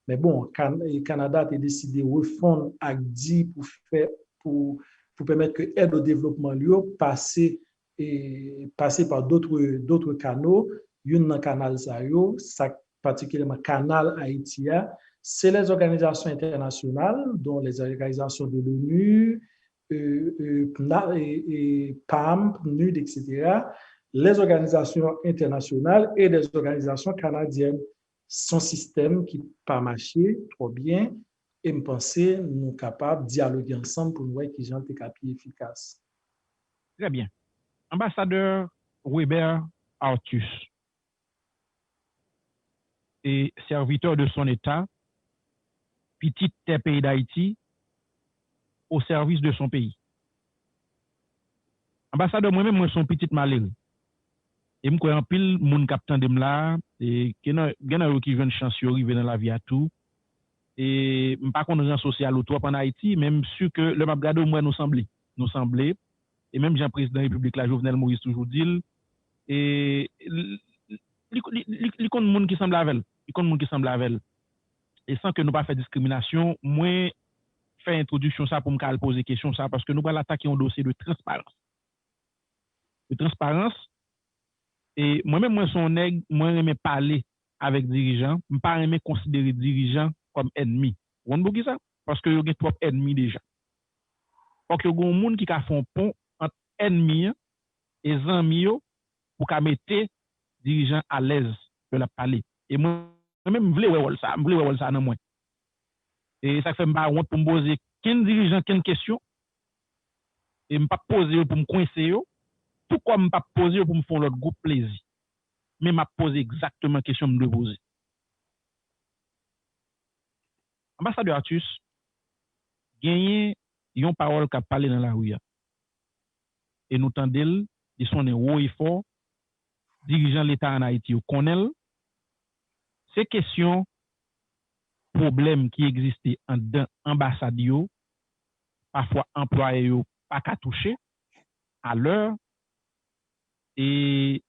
Mais bon, le Canada a décidé de refondre ACDI pour permettre que l'aide au développement passer par d'autres canaux. Une canal ça particulièrement canal Haïtia, c'est les organisations internationales, dont les organisations de l'ONU, PAM, PNUD, etc., les organisations internationales et les organisations canadiennes. Son système qui pas marché trop bien et me penser nous sommes capables de dialoguer ensemble pour nous voir qui sont efficaces. Très bien. Ambassadeur Weber Artus et serviteur de son État, petit pays d'Haïti au service de son pays. Ambassadeur, moi-même, moi, son petit malheureux. Et moi, en pile, mon capitaine de là, et qui a une chance de dans la vie à tout. Et pas qu'on rend social ou trop en Haïti, même sûr que le map gado, moi, nous semblait, et même Jean-Président de la République, la Jovenel Moïse, toujours dit, et il compte monde qui semble avec elle. Et sans que nous pas faire discrimination, moi, faire introduction ça pour me poser question ça, parce que nous allons attaquer un dossier de transparence. De transparence, et moi-même, moi, son nègre, moi, j'aime parler avec dirigeants, je ne pas aimer considérer dirigeants comme ennemis. Vous comprenez ça? Parce que y a trop ennemis déjà. Donc, il y a des gens qui font pont entre ennemis et amis pour qu'à mettre dirigeants à l'aise de la parler. Et moi-même, je voulais ça dans moi. Et ça fait me honte pour me poser quel dirigeant, quelle question, et je ne pas poser pour me coincer. Pourquoi je ne pas poser pour me faire l'autre groupe plaisir? Mais je pose exactement la question que je me poser. Ambassadeur Artus, gagné une parole qui a parlé dans la rue. Et nous tendons, ils sont des hauts et forts, dirigeants de l'État en Haïti, ils connaissent ces questions, problèmes qui existaient en ambassade, parfois employés, pas qu'à toucher, à l'heure, et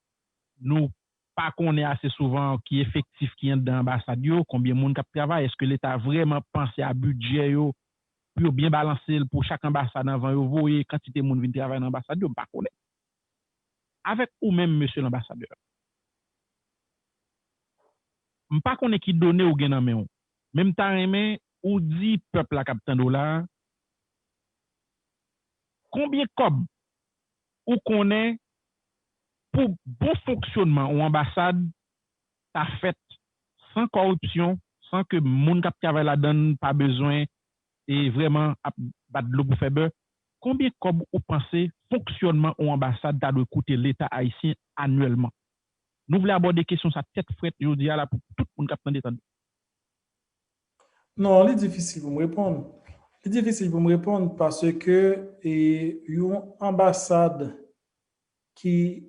nous pas connaît assez souvent qui est effectif qui est dans l'ambassade, combien de monde qui travaille, est-ce que l'État a vraiment pensé à budget pour bien balancer pour chaque ambassade avant vous voyez quantité de monde qui travaille dans l'ambassade, pas connaît. Avec ou même monsieur l'ambassadeur. Pas connaît qui donner ou gain en même temps ou dit peuple à capitaine dollar combien cob ou connaît pour bon fonctionnement ou ambassade ta fait sans corruption, sans que moun k'ap travail là-dedans pas besoin et vraiment battre l'eau pour faire beurre. Combien comme vous pensez fonctionnement ou ambassade doit coûter l'État haïtien annuellement? Nous voulons aborder question sa tête frette je dis là pour tout le monde qui a entendu. Non, c'est difficile pour me répondre. C'est difficile pour me répondre parce que une ambassade qui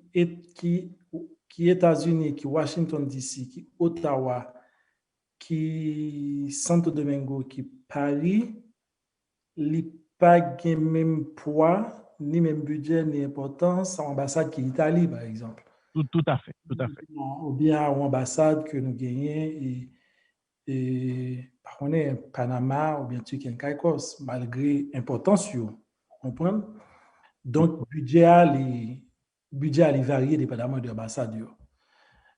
États-Unis, qui Washington DC, qui Ottawa, qui Santo Domingo, qui Paris, li pas gain même poids, ni même budget, ni importance à l'ambassade qui est Italie, par exemple. Tout à fait, tout à fait. Ou bien à l'ambassade que nous gagnons et par contre, Panama ou bien Turquie Caicos, malgré l'importance, vous comprenez? Donc, budget a varié dépendamment de l'ambassade.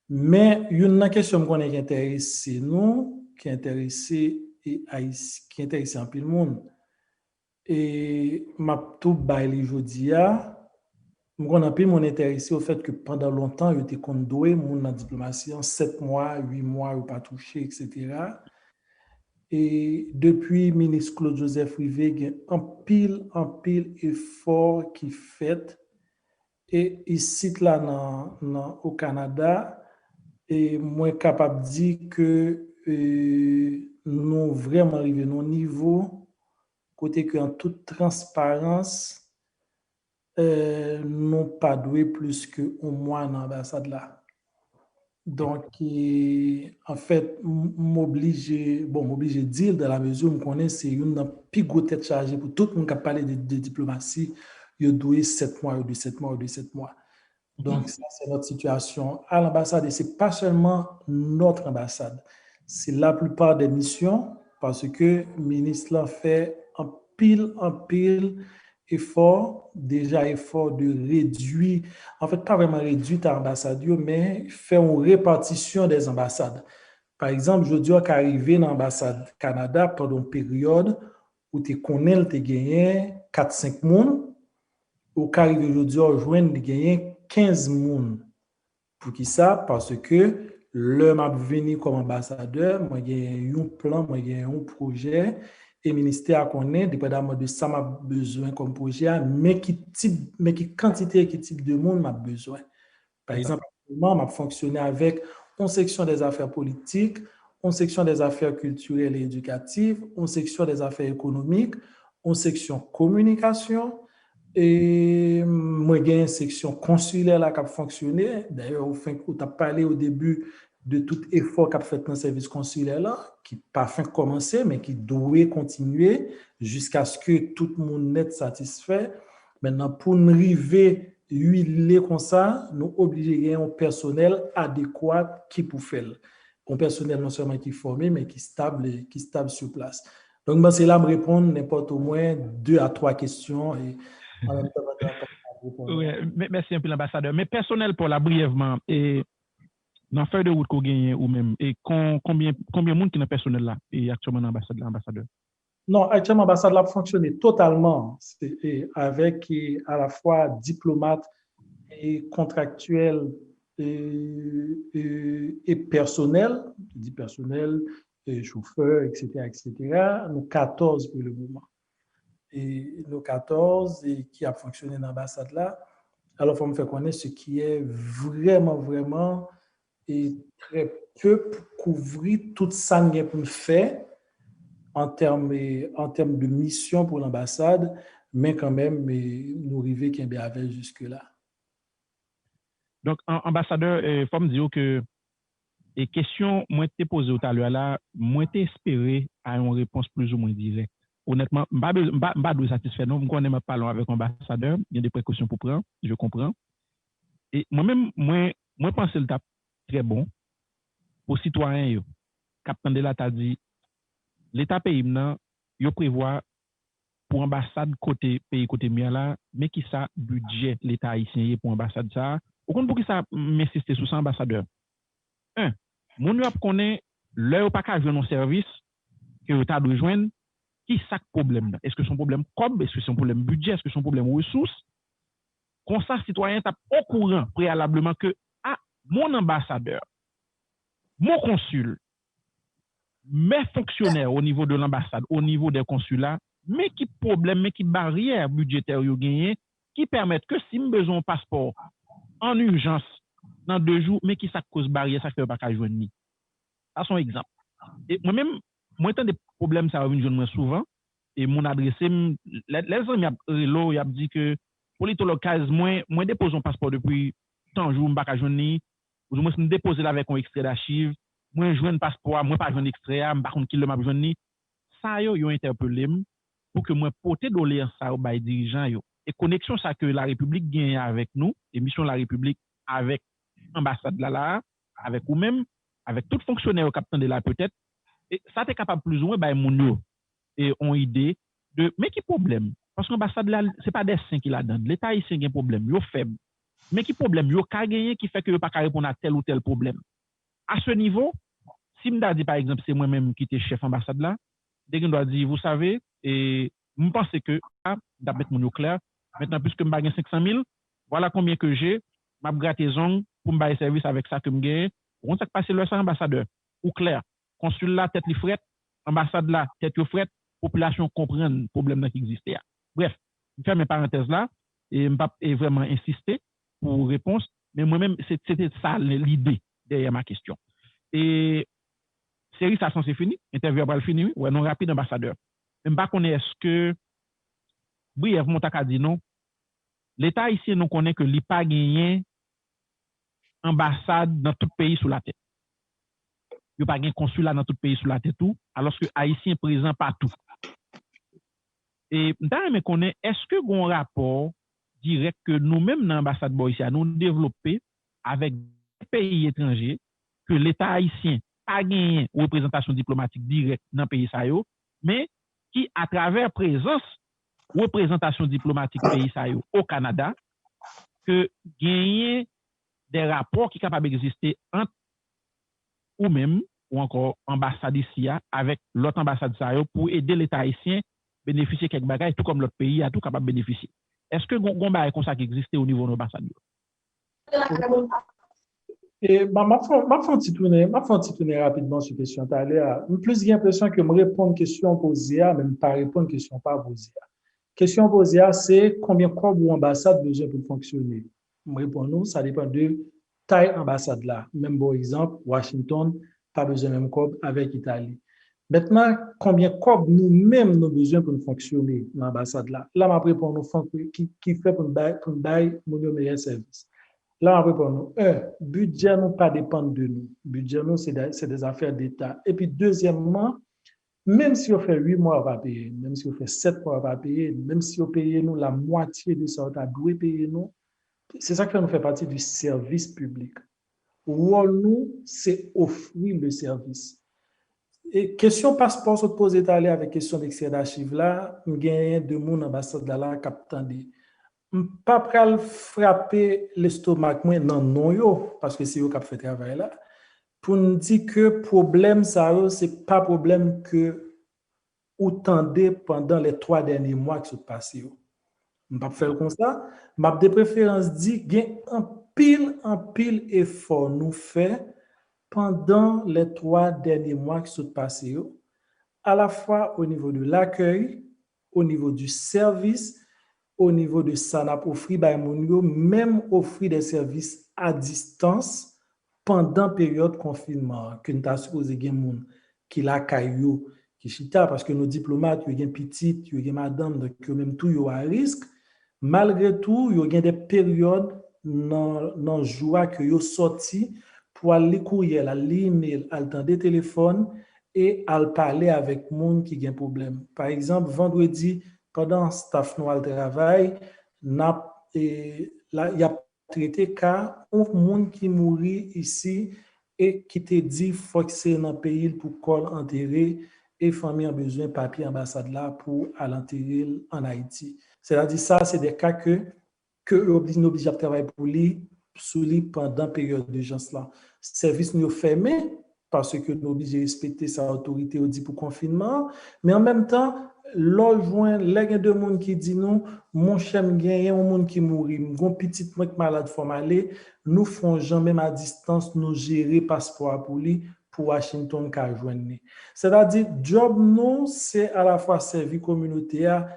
Mais il y a une question qui intéresse nous, qui intéresse un peu le monde. Et ma tout bail aujourd'hui, on a pu m'intéresser au fait que pendant longtemps, il était condoué mon dans la diplomatie en 7 mois, 8 mois, ou pas touché, etc. Et depuis le ministre Claude Joseph Rivet, il y a un pile effort qui fait. Et ici, là, au Canada, et moi, capable de dire que nous vraiment arrivés au niveau, côté que en toute transparence, nous pas doué plus qu'un mois dans l'ambassade là. Donc, en fait, m'oblige de dire dans la mesure où on connaît, c'est une plus grosse tête chargée pour tout le monde qui a parlé de diplomatie, il doit 7 mois, ou de 7 mois, ou de 7 mois. Donc, ça, c'est notre situation à l'ambassade. Et ce n'est pas seulement notre ambassade, c'est la plupart des missions, parce que le ministre l'a fait un pile effort de réduire, en fait, pas vraiment réduire ta ambassade, mais faire une répartition des ambassades. Par exemple, je dis qu'arriver dans l'ambassade Canada pendant une période où tu connais, tu gagné 4-5 monde, ou qu'arriver aujourd'hui à joindre, tu gagné 15 monde. Pour qui ça? Parce que l'homme a venu comme ambassadeur, moi j'ai un plan, moi j'ai un projet, et le ministère connaît, dépendamment de ça, m'a besoin comme projet, mais qui quantité, qui type de monde m'a besoin. Par exemple, moi, m'a fonctionné avec une section des affaires politiques, une section des affaires culturelles et éducatives, une section des affaires économiques, une section communication, et moi, j'ai une section consulaire là qui a fonctionné. D'ailleurs, au fin, tu as parlé au début de tout effort qu'a fait dans le service consulaire là, qui n'a pas fin commencé, mais qui doit continuer jusqu'à ce que tout le monde soit satisfait. Maintenant, pour nous arriver huiler comme ça, nous obligons un personnel adéquat qui peut faire. Un personnel non seulement qui est formé, mais qui est stable sur place. Donc, moi, c'est là me répondre n'importe au moins 2 à 3 questions. Et en même temps, oui, merci un peu l'ambassadeur. Mais personnel pour la brièvement, et dans la feuille de route qu'on gagne ou même, et combien de monde qui est personnel là, et actuellement dans l'ambassadeur? Non, actuellement, l'ambassade a fonctionné totalement avec à la fois diplomates et contractuels et personnel, je dis personnel, chauffeurs, etc., etc. Nous 14 pour le moment. Et nos 14 et qui a fonctionné dans l'ambassade là. Alors, il faut me faire connaître ce qui est vraiment et très peu pour couvrir tout ça qu'on peut faire en termes de mission pour l'ambassade, mais quand même, nous arriver qu'il y avait jusque-là. Donc, ambassadeur, il faut me dire que les questions moi t'ai posées tout à l'heure là, moi t'ai espéré à une réponse plus ou moins directe. Honnêtement, je ne suis pas satisfait. Nous connaissons parlons avec l'ambassadeur, il y a des précautions pour prendre, je comprends. Et moi-même, moi pense que le tap très bon pour les citoyens. Captain de l'État dit, l'État pays maintenant, il prévoit pour l'ambassade côté pays côté mien là, mais qui ça budget l'État haïtien pour l'ambassade ça. Au compte pour qui ça m'insister sur ça ambassadeur. Mon yo connaît l'heure pas qu'à jouer un service que l'État doit joindre. Qui est ce problème? Est-ce que c'est un problème COB? Est-ce que c'est un problème budget? Est-ce que c'est un problème ressources? Comme ça, citoyen est au courant préalablement que mon ambassadeur, mon consul, mes fonctionnaires au niveau de l'ambassade, au niveau des consulats, mais qui problème, mais qui barrière budgétaire yo gagné, qui permettent que si j'ai besoin de passeport en urgence dans 2 jours, mais qui ça cause barrière, ça fait pas qu'à joindre ni. Ça son exemple. Et moi-même, moi, tant des problèmes, ça revient moi souvent. Et mon adresse, les amis, il a dit que politologue, moi, dépose un passeport depuis tant de jours, je ne pas joindre. Ou moi, je dépose avec un extrait d'archive. Moi, je joins un passeport, moi, pas joindre extrait, je ne sais pas qui le m'a joindre. Ça, ils ont interpellé pour que moi, porte doléance ça aux dirigeants. Et connexion, ça que la République gagne avec nous, et mission de la République avec l'ambassade là, avec vous-même, avec tout fonctionnaire au capitaine de la peut-être. Et ça, tu es capable plus ou moins, mon et ont idée de, mais qui problème? Parce que l'ambassade là, ce n'est pas des saints qui la donnent. L'État haïtien a un problème, il est faible. Mais qui problème? Il y a qu'à gagner qui fait que il pas répondre à tel ou tel problème. À ce niveau, si je dis par exemple, c'est moi-même qui était chef ambassade là, dès qu'on doit dire, vous savez, et je pense que, d'après mon clair, maintenant, puisque je gagne 500 000, voilà combien que j'ai, je vais gratter pour me faire service avec ça que je gagne. On sait que passer le 100 ambassadeur, ou clair. Consul là, tête li fret, ambassade là, tête li fret, population comprend le problème qui existe. Bref, je ferme mes parenthèses là, et je ne vais pas vraiment insister pour réponse, mais moi-même, c'était ça l'idée derrière ma question. Et série, ça c'est fini, interview va le finir, ouais, non rapide ambassadeur. Je ne sais pas est-ce que, brièvement, tu as dit non, l'État ici nous connaît que l'IPA pas gagné ambassade dans tout pays sous la tête. Il n'y a pas de consulat dans tout pays sous la tête tout, alors que Haïtien présent partout. Et nous connaît, est-ce que vous avez un rapport direct que nous-mêmes dans l'ambassade Boïsia, nous développons avec des pays étrangers, que l'État haïtien n'a pas gagné une représentation diplomatique directe dans le pays, mais qui, à travers présence, représentation diplomatique pays au Canada, que gagner des rapports qui sont capables d'exister entre ou même, ou encore ambassade ici, avec l'autre ambassade pour aider l'État haïtien à bénéficier de quelques bagages, tout comme l'autre pays a tout capable de bénéficier. Est-ce que vous avez comme ça qui existe au niveau de l'ambassade? Et je vais tourner rapidement sur la question. Plus j'ai l'impression que je réponds à une question posée, même pas répondre à une question pas posée. Question posée, c'est combien de corps l'ambassade a besoin pour fonctionner? Je réponds, ça dépend de taille ambassade là. Même par exemple, Washington, pas besoin même COB avec l'Italie. Maintenant, combien COB nous-mêmes nous besoin pour nous fonctionner dans l'ambassade là? Là, je vais pour nous qui fait pour nous bailler mon meilleur service. Là, on répond nous. Budget nous pas dépend de nous. Budget nous, c'est des affaires d'État. Et puis, deuxièmement, même si on fait 8 mois, on va payer. Même si on fait 7 mois, on va payer. Même si on paye nous la moitié de ça, on doit payer nous. C'est ça qui nous fait partie du service public. Rôle nous, c'est offrir le service. Et question passeport, se pose aller avec question d'excès d'archives là, nous gagnons de mon ambassade là, capitaine. Pas pral frapper l'estomac moi non yo parce que c'est eux qui fait travail là pour nous dire que problème ça c'est pas problème que autant pendant les 3 derniers mois qui se passé on pas faire comme ça m'a de préférence dit gain un pile effort nous fait pendant les 3 derniers mois qui se passé à la fois au niveau de l'accueil, au niveau du service, au niveau de ça, n'a offert même offrir des services à distance pendant la période de confinement, que nous avons supposé qu'il y ait des gens qui l'accueillent, qui chita, parce que nos diplomates, il y a des petites, il y a des madames, donc même tout, il y a un risque. Malgré tout, il y a des périodes dans le jour que ils sorti pour aller courrier, aller email, aller dans des téléphones et aller parler avec les gens qui ont un problème. Par exemple, vendredi, pendant que staff nous travail, il y a traité cas un monde qui mourit ici et qui te dit faut que c'est dans le pays pour qu'on enterrer et famille a besoin de papier ambassade là pour aller enterrer en Haïti. C'est-à-dire ça, c'est des cas que nous obligés à travailler pour lui pendant la période d'urgence là. Service nous fermé parce que nous obligés de respecter sa autorité au dit pour confinement, mais en même temps l'autre joint les deux monde qui dit non mon cher gagne un monde qui mourit mon petit moi qui malade faut aller nous font jamais à distance nous gérer passeport pour lui pour Washington qu'a joindre c'est-à-dire job nous c'est à la fois service communautaire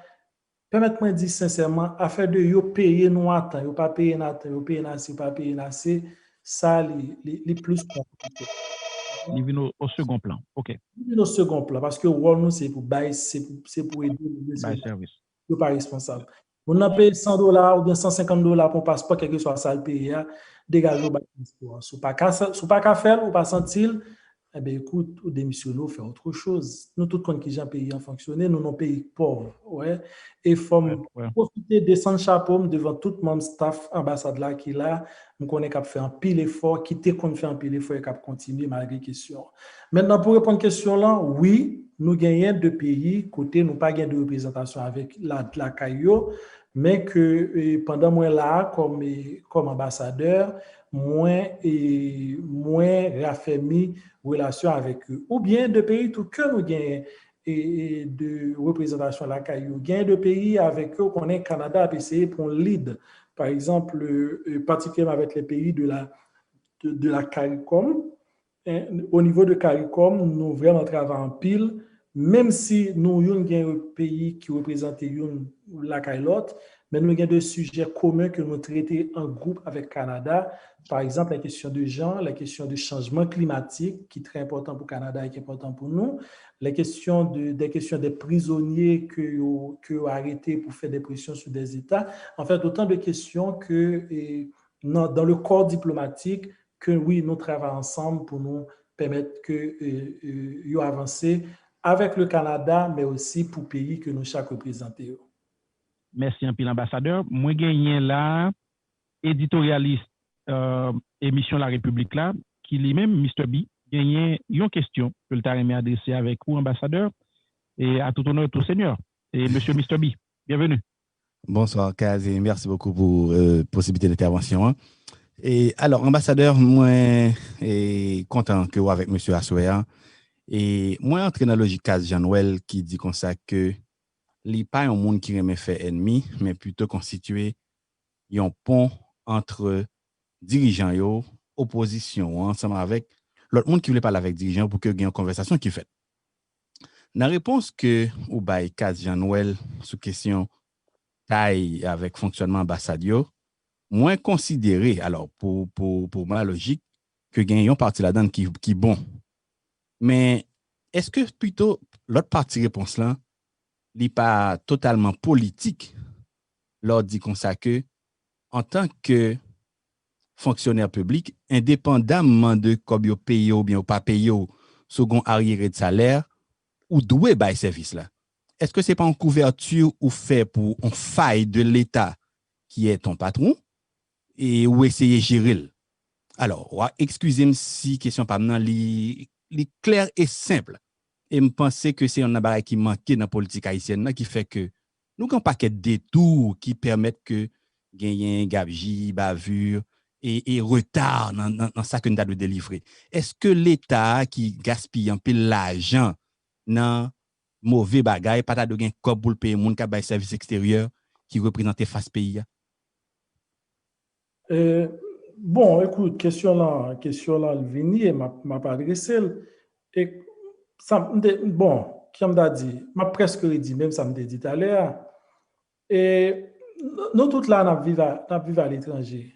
permettez-moi de dire sincèrement affaire de yo payer nous à temps yo pas payer à temps yo payer assez pas payer assez ça les plus compliqué. Il vient au second plan. OK. Il vient au second plan parce que rôle nous c'est pour bailler c'est pour aider les service. Yo pas responsable. On a payé $100 ou bien $150 pour passeport quel que soit ça le pays dégage au passeport. Sous pas qu'à faire ou pas sentir eh bien écoute ou démissionner faire autre chose. Nous tout compte qui gens pays en fonctionner nous non pays pauvres ouais et faut profiter de son chapeau devant tout mon staff ambassade là qui là nous connaît qu'a fait un pile effort qui te qu'on fait un pile effort et qu'a continuer malgré question. Maintenant pour répondre question là oui nous gagnons de pays côté nous pas gain de représentation avec la CAIO mais que pendant moi là comme ambassadeur moins raffermi relation avec eux ou bien de pays tout que nous gagnons et de représentation à la CAIO gain de pays avec eux qu'on est Canada a essayé pour lead par exemple particulièrement avec les pays de la CARICOM au niveau de CARICOM nous vraiment travaillons en pile même si nous avons un pays qui représente la CAILOT, mais nous avons des sujets communs que nous traitons en groupe avec Canada. Par exemple, la question de genre, la question du changement climatique, qui est très important pour le Canada et qui est important pour nous, des questions des prisonniers que ont arrêtés pour faire des pressions sur des États. En fait, autant de questions que dans le corps diplomatique, que oui, nous travaillons ensemble pour nous permettre qu'ils avancent avec le Canada, mais aussi pour le pays que nous chaque représentés. Merci un peu l'ambassadeur. Moi, gagné là, éditorialiste émission La République là, qui lui-même, Mr. B, gagné une question que le taré adressée avec vous, ambassadeur, et à tout honneur, tout seigneur. Et monsieur Mr. B, bienvenue. Bonsoir, Kaz, et merci beaucoup pour la possibilité d'intervention. Et alors, ambassadeur, moi, content que vous avec monsieur Assoya. Et moi, entré dans la logique Kaz Jean-Noël qui dit comme ça que il n'y a pas un monde qui remet fait ennemi, mais plutôt constitué un pont entre dirigeants et opposition, ensemble avec l'autre monde qui voulait parler avec dirigeants pour que y ait une conversation qui fait. Dans la réponse que ou bail Kaz Jean-Noël sous question taille avec fonctionnement ambassadio, moins considéré, alors pour ma logique, que y a une partie là-dedans qui bon. Mais est-ce que plutôt l'autre partie réponse là, n'est pas totalement politique, lors dit comme ça que, en tant que fonctionnaire public, indépendamment de combien vous payez ou bien ou pas payé ou second arriéré de salaire, ou doué bail service là. Est-ce que c'est pas une couverture ou fait pour une faille de l'État qui est ton patron et ou essayer de gérer? Alors, excusez-moi si question pas maintenant li clair et simple. Et me penser que c'est un appareil qui manquait dans la politique haïtienne qui fait que nous avons un paquet de détours qui permettent que gagner gabegie, bavure et retard dans ça que nous avons délivrer. Est-ce que l'État qui gaspille un peu l'argent dans mauvais bagaille, pas de gain comme pour payer moun ka bay service extérieur qui représente face pays? Bon, écoute, question là, le venir, m'a pas adressé. Et ça, bon, qui m'a dit, m'a presque dit, même ça m'a dit tout à l'heure. Et nous tous là, nous vivons à l'étranger.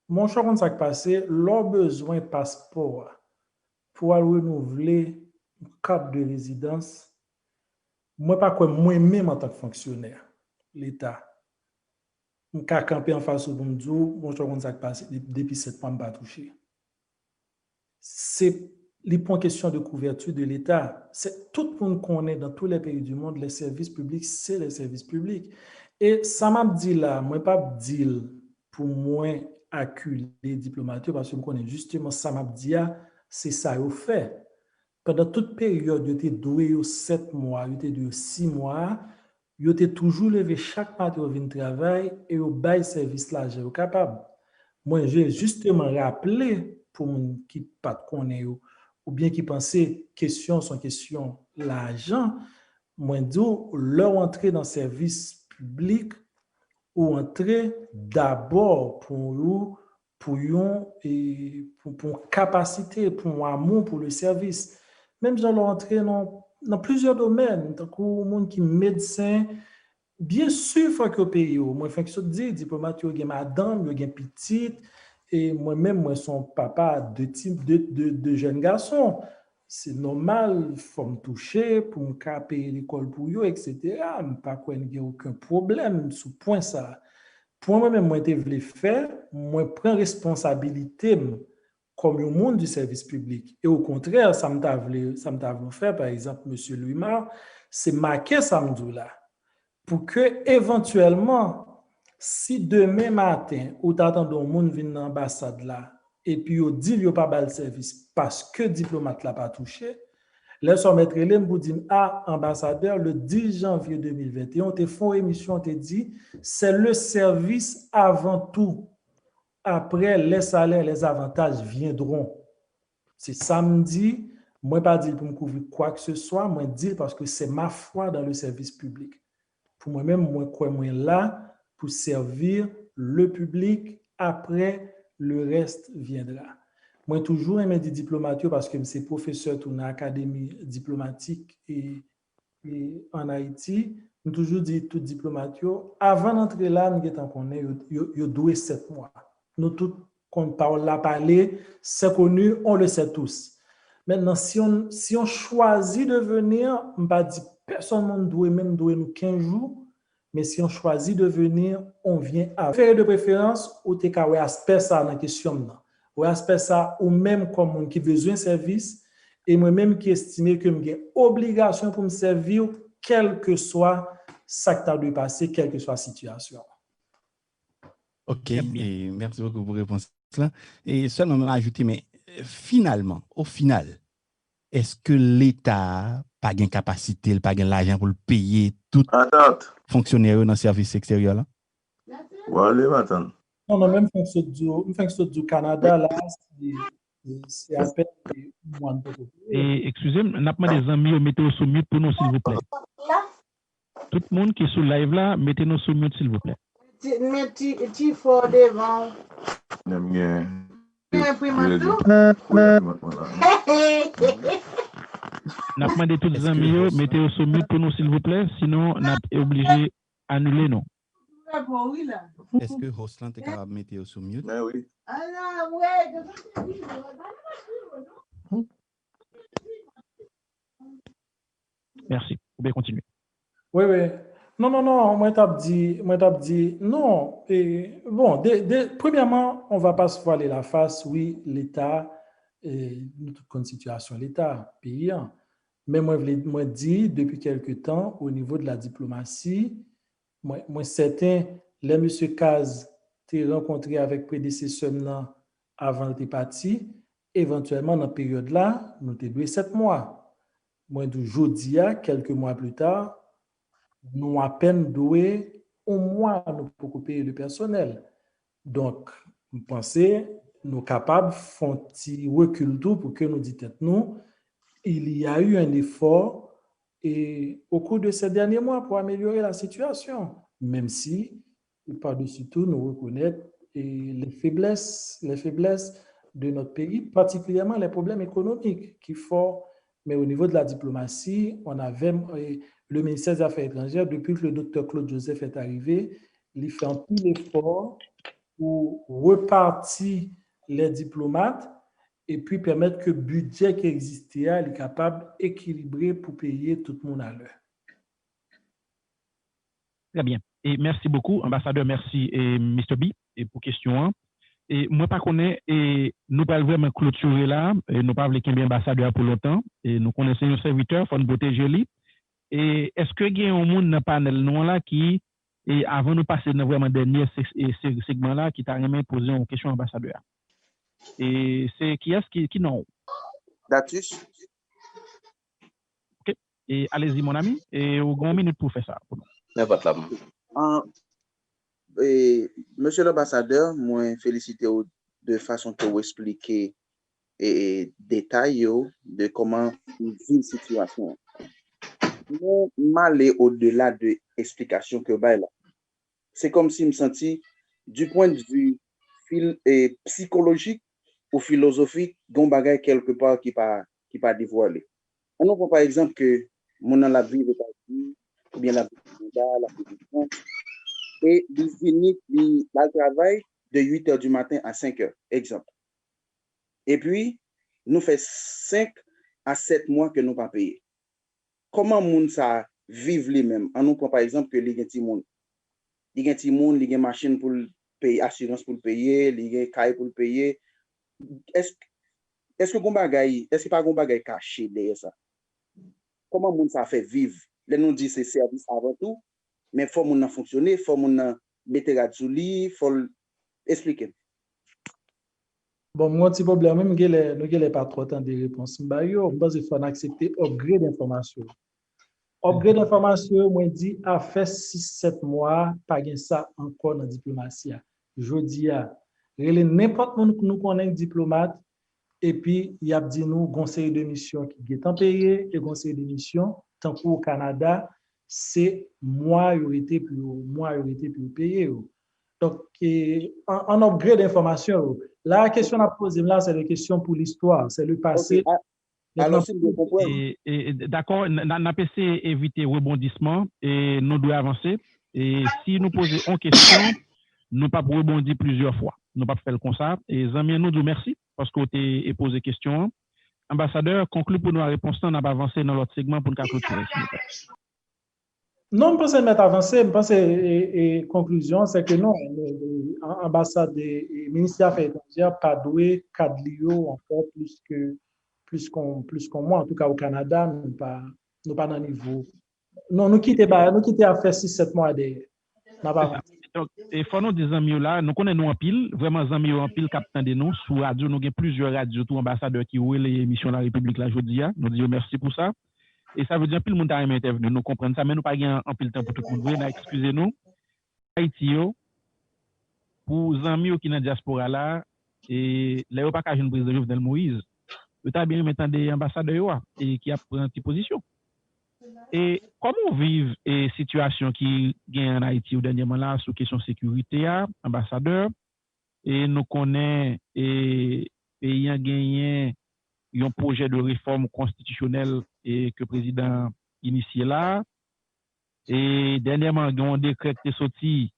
Mon choix, quand ça passé, leur besoin de passeport pour renouveler une carte de résidence, moi, pas quoi, moi-même en tant que fonctionnaire, l'État. Je suis campé en face au bonjour, mon choix, quand ça passé, depuis 7 mois, je ne pas touché. C'est les points question de couverture de l'État. C'est tout le monde connaît dans tous les pays du monde, les services publics, c'est les services publics. Et ça m'a dit là, moi, pas dire pour moi acculer les diplomates parce que je connais justement ça m'a dit, c'est ça au fait. Pendant toute période, il était doué 7 mois, il était doué 6 mois, il était toujours levé chaque matin au vin travail et au bail service là, j'ai capable. Moi, j'ai justement rappelé pour mon qui pas connaît ou bien qui pensait question sont question l'argent, moi dit leur entrée dans le service public ou entrer d'abord pour capacité, pour amour pour le service. Même j'en leur entrer dans plusieurs domaines, tant que monde qui médecin, bien sûr faut que pays moi fait que ça dit diplomate yo gen madame, yo gen petite et moi-même moi son papa de jeunes garçons. C'est normal, faut me toucher pour me payer l'école pour eux, etc. Je pas quoi, il n'y a aucun problème sur point ça. Pour moi-même, moi, je voulais faire, moi, prends responsabilité comme le monde du service public. Et au contraire, ça me voulu faire, par exemple, M. Louis-Mar, c'est marquer samedi là, pour que éventuellement, si demain matin, ou t'attends un monde vient dans l'ambassade là, et puis on dit qu'il n'y a pas de service parce que le diplomate ne l'a pas touché, là, on mettre les pour dire, ambassadeur, le 10 janvier 2021, on te fait une émission, on te dit, c'est le service avant tout. Après, les salaires, les avantages viendront. C'est samedi, moi, pas dire pour me couvrir quoi que ce soit, moi, dire parce que c'est ma foi dans le service public. Pour moi-même, moi, quoi, moi, là, pour servir le public, après, le reste viendra. Moi, toujours aimé des diplomates parce que je suis professeur dans l'académie diplomatique et en Haïti. Je toujours dit tout diplomate, avant d'entrer là, nous avons doué 7 mois. Nous tous, quand on parle la parler, c'est connu, on le sait tous. Maintenant, si on choisit de venir, on ne va pas dire personne ne doit même douer nous 15 jours, mais si on choisit de venir, on vient à faire de préférence ou t'es qu'à aspect ça dans la question là. Ou aspect ça ou même comme on qui besoin de service et moi-même qui estime que j'ai obligation pour me servir quel que soit ça que tu as dû passer, quelle que soit la situation. OK, et merci beaucoup pour la réponse là. Et seulement ajouter, mais finalement, au final, est-ce que l'État n'a pas de capacité, pas de l'argent pour le payer tout fonctionnaire dans le service extérieur là? Non, même fonction du Canada là, c'est à peine moins de temps. Et excusez-moi, n'a pas des amis, mettez-vous sur mute pour nous, s'il vous plaît. Tout le monde qui est sur live là, mettez-nous sur mute, s'il vous plaît. Tu fort devant. N'a pas demandé tous les amis, mettez-vous sur mute pour nous, s'il vous plaît, sinon on est obligé d'annuler non. Est-ce que Roslan est capable de mettre sur mute? Oui. Merci. Vous pouvez continuer. Oui, oui. Non, moi t'as dit, non. Et bon, premièrement, on va pas se voiler la face. Oui, l'État, nous toute une situation, l'État payant. Mais moi dit, depuis quelque temps, au niveau de la diplomatie, moi certain, les monsieur Kaz t'es rencontré avec prédécesseur avant de parti, éventuellement, dans la période là, nous t'es 7 mois. Moi, de jeudi à quelques mois plus tard, nous à peine doué au moins nous pour payer le personnel. Donc, nous pensons, nous capables de faire un petit recul tout pour que nous disions nous, il y a eu un effort et au cours de ces derniers mois pour améliorer la situation, même si, par-dessus tout, nous reconnaissons les faiblesses de notre pays, particulièrement les problèmes économiques qui font. Mais au niveau de la diplomatie, on avait le ministère des Affaires étrangères, depuis que le docteur Claude Joseph est arrivé, il fait un pile effort pour repartir les diplomates et puis permettre que le budget qui existait est capable d'équilibrer pour payer tout le monde à l'heure. Très bien. Et merci beaucoup, ambassadeur. Merci, et Mr. B, et pour question 1. Et moi, pas connais, et nous pas vraiment clôturer là, et nous pas qu'il y ait un ambassadeur pour longtemps, et nous connaissons nos serviteurs, il faut nous protéger lui. Et est-ce que il y a un monde dans le panel nous là qui, et avant de passer dans vraiment dernier segment là, qui t'a jamais posé une question ambassadeur? Et c'est qui est-ce qui non? Datus. OK. Et allez-y, mon ami, et au grand minute pour faire ça. N'importe là. Monsieur l'ambassadeur, moi félicite de façon que vous expliquez et détails de comment vivre la situation. Mais m'aller au-delà de l'explication que là. C'est comme si je me sentis du point de vue psychologique ou philosophique d'un bagage quelque part qui pas dévoilé. On prend par exemple que mon dans la vie de États-Unis ou bien la vie de la production et il finit le travail de 8h du matin à 5h, exemple. Et puis, nous fait 5 à 7 mois que nous pas payé. Comment moun ça vivre lui-même? On nous prend par exemple que les gens il y a machine pour payer, assurance pour payer, il y a caille pour payer. Est-ce que bon bagay, est-ce que pas bon bagay caché derrière ça? Comment moun ça fait vivre? Là nous dit c'est service avant tout, mais faut moun fonctionner, faut moun mettre sous lit, faut expliquer. Bon, moi, petit problème, même nous n'avons pas trop de temps de réponse. Je pense qu'il faut accepter upgrade d'information. Upgrade d'information, moi, dit, a fait 6-7 mois, pas de ça encore dans la diplomatie. Je dis, n'importe qui nous connaît diplomate, et puis, il y a dit nous, conseil de mission qui est en payé, et conseil de mission, tant qu'au Canada, c'est moi, il été plus payé. Donc, en upgrade d'information, la question à poser là, c'est des questions pour l'histoire, c'est le passé. Okay. Alors, d'accord, n'a pas essayé éviter rebondissement et nous devons avancer. Et si nous posons une question, nous pas rebondir plusieurs fois. Nous pas faire comme ça. Et Zamien, nous disons merci parce que vous avez posé question. Ambassadeur, conclut pour nous la réponse, on n'a pas avancé dans l'autre segment pour nous clôturer. Non, je pense mettre avancé, je pense que conclusion, c'est que non, l'ambassade du ministère des Affaires étrangères pas doué cadre encore plus qu'on moi, en tout cas au Canada, nous pas dans le niveau. Non, nous quittons à faire 6-7 mois derrière. Donc, il faut nous dire amis là, nous connaissons en pile, vraiment amis en pile captant de nous sur radio, nous avons plusieurs radios tout ambassadeurs qui ont les émissions de la République la aujourd'hui, nous disons merci pour ça. Et ça veut dire que le monde a intervenu, nous comprenons ça, mais nous pas en pile temps pour tout le monde. Excusez-nous. Haïti, pour les amis qui sont dans la diaspora là, et les pas qu'à une prise de Jovenel Moïse, vous avez bien maintenant des ambassadeurs et qui a pris une position. Et comment vivre les situations qui gagnent en Haïti au dernier moment là, sur question sécurité, ambassadeur, et nous connaissons et pays a gagné un projet de réforme constitutionnelle et que le président initié là. Et dernièrement, il y a un décret qui est sorti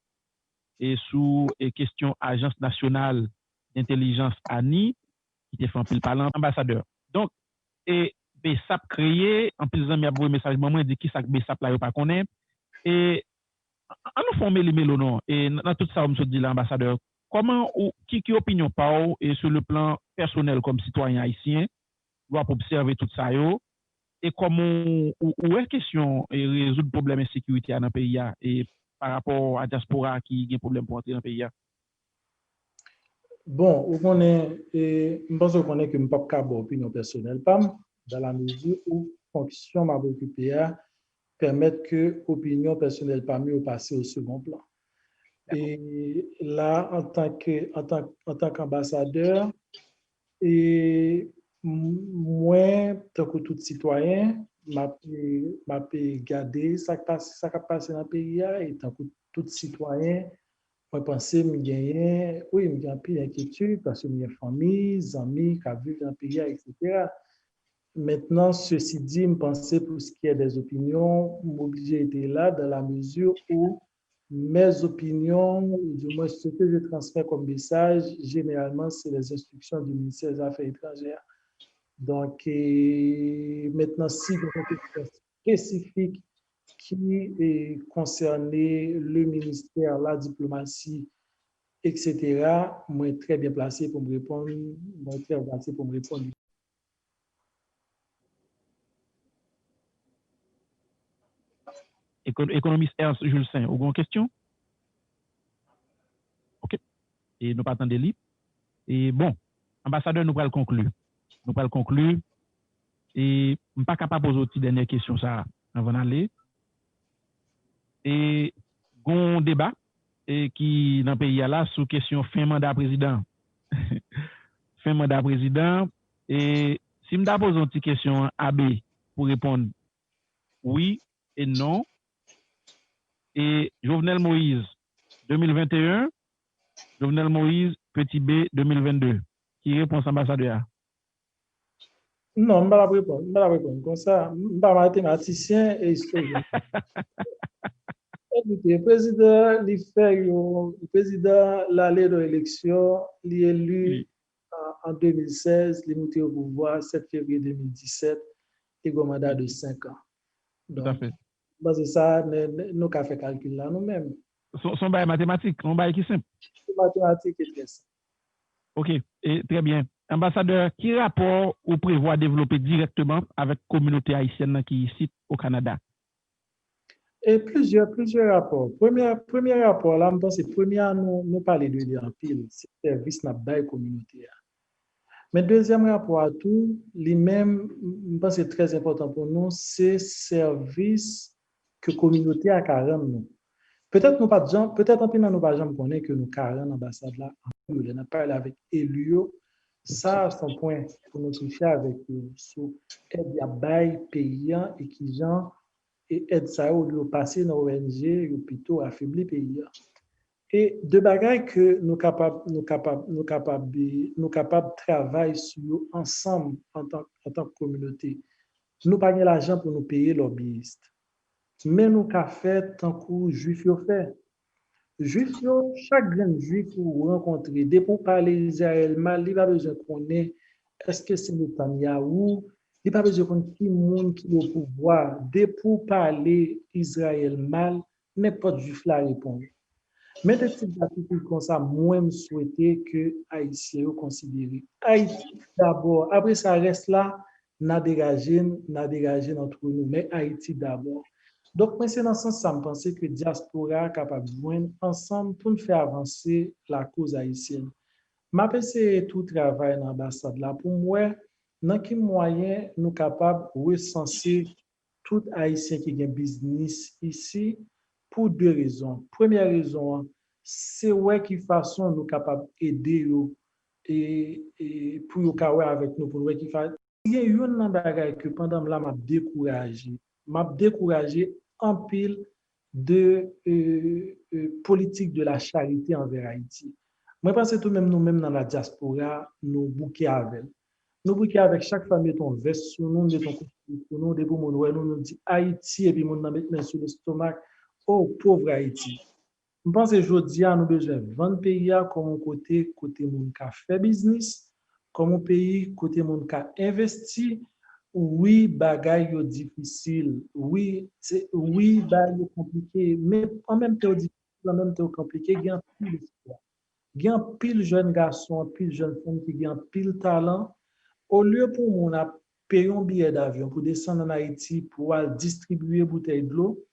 et sous question Agence nationale d'intelligence ANI, qui était fait en pile par l'ambassadeur. Donc, et BESAP créé, en plus de mes message maman dit qui ça BESAP là yo pas connaît et on nous former les mélonos et dans tout ça on me dit l'ambassadeur comment ou qui opinion pas et sur le plan personnel comme citoyen haïtien doit observer tout ça yo et comment ou est question et résoudre problème insécurité dans le pays et par rapport à diaspora qui a problème pour entrer dans le pays. Bon, je pense qu'on est que je ne peux pas avoir opinion personnelle, dans la mesure où fonction m'a occupé à permettre que l'opinion personnelle parmi au passé au second plan. Et là, en tant qu'ambassadeur, et moi, tant que tout citoyen, m'a regardé ça qui passe dans le pays et tant que tout citoyen, moi, penser, me gagner, oui, me gagner plus d'inquiétude parce que mes familles, amis, qui vivent dans le pays, etc. Maintenant, ceci dit, me penser pour ce qui est des opinions, m'obliger d'être là dans la mesure où mes opinions, du moins ce que je transmets comme message, généralement, c'est les instructions du ministère des Affaires étrangères. Donc, maintenant, si il y a quelque chose spécifique qui est concerné le ministère, la diplomatie, etc., moi, très bien placé pour me répondre. Économiste Ernst Jules Saint, vous avez une question? OK. Et nous partons des livres. Et bon, ambassadeur, nous allons conclure. Et je ne suis pas capable de poser une dernière question ça avant d'aller. Et un débat et qui dans le pays là sur question fin mandat président. Fin mandat président. Et si je pose une petite question à B pour répondre oui et non. Et Jovenel Moïse 2021, Jovenel Moïse petit B 2022. Qui répond ambassadeur? Non, je ne vais pas répondre comme ça. Je ne suis pas mathématicien et historien. Le président l'allée de l'élection, il est élu en 2016, il est monté au pouvoir 7 février 2017, et un mandat de 5 ans. Donc, c'est ça, nous avons fait calcul là nous-mêmes. Son bail mathématique, son bail qui est simple. Mathématique est très simple. OK, et très bien. Ambassadeur, qui rapport ou prévoit développer directement avec la communauté haïtienne qui est ici au Canada? Et plusieurs rapports. Premier rapport, là, je pense que nous parler de en pile, c'est le service de la communauté. Mais deuxième rapport à tout, lui-même, je pense que c'est très important pour nous, c'est le service que la communauté a carrément nous. Peut-être nous pas peut-être en plus nous pas jamais connaître que nous carrément l'ambassade là, on a parlé avec élus, ça c'est un point pour nous toucher avec sur aide à bail paysan et qui gens et aide ça au passer dans ONG ou plutôt affaibli pays. Et de bagages que nous capables travailler sur ensemble en tant que communauté. Nous pas l'argent pour nous payer lobbyistes. Mais nous qu'a fait tant que juif yo fait. Juif yo, chaque grand juif ou rencontrer dès pour parler Israël mal, il pas besoin connaître est-ce que c'est Netanyahou, il pas besoin connaître qui monde qui au pouvoir dès pour parler Israël mal, n'importe juif là répond. Mais des types d'articles comme ça, moi je souhaitais que Haïtiens considéré. Haïti d'abord, après ça reste là, n'a dégagé entre nous, mais Haïti d'abord. Donc, moi, c'est dans ce sens, ça me pensait que diaspora est capable de joindre ensemble pour nous faire avancer la cause haïtienne. Ma c'est tout travail dans l'ambassade là. Pour moi, dans quel moyen nous sommes capables de recenser tout haïtien qui a un business ici pour deux raisons. Première raison, c'est ouais qui façon nous sommes capables d'aider et pour nous avec nous, pour nous qui fasse. Il y a eu un bagage que pendant là m'a découragé en pile de politique de la charité envers Haïti. Moi, je pense que tout même nous-mêmes dans la diaspora, nous bouquons avec. Nous bouquons avec chaque famille ton veste sur nous, de ton costume sur nous, de nous dit Haïti, et puis nous mettons sur l'estomac, oh pauvre Haïti. Je pense que aujourd'hui, nous avons besoin de 20 pays comme côté monde qui fait business, comme un pays côté monde qui investi, oui, bagay yo difficile, oui, bagay yo compliqué, mais en même temps difficile, en même temps compliqué, il y a pile d'espoir. Il y a pile jeune garçon, pile jeune femme qui ont pile talent. Au lieu pour mon a payer un billet d'avion pour descendre en Haïti pour aller distribuer bouteilles de l'eau,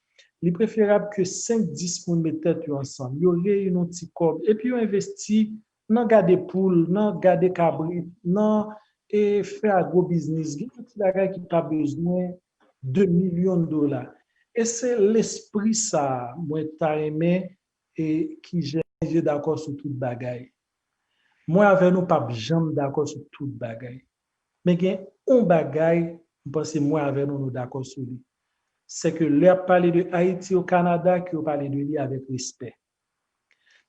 il est préférable que 5-10 personnes mettent tête ensemble. Ils réunissent un petit corps et puis ils investissent dans garder poules, dans garder cabrit, dans et faire un gros business. Il y a un petit bagage qui a besoin de millions de dollars. Et c'est l'esprit ça, moi, t'as aimé et qui j'ai d'accord sur toute bagaille. Moi, avec nous, pas jamais d'accord sur toute bagaille. Mais il y a un bagaille, je pense que moi, avec nous, nous d'accord sur lui. C'est que leur parler de Haïti au Canada, qui ont parlé de lui avec respect.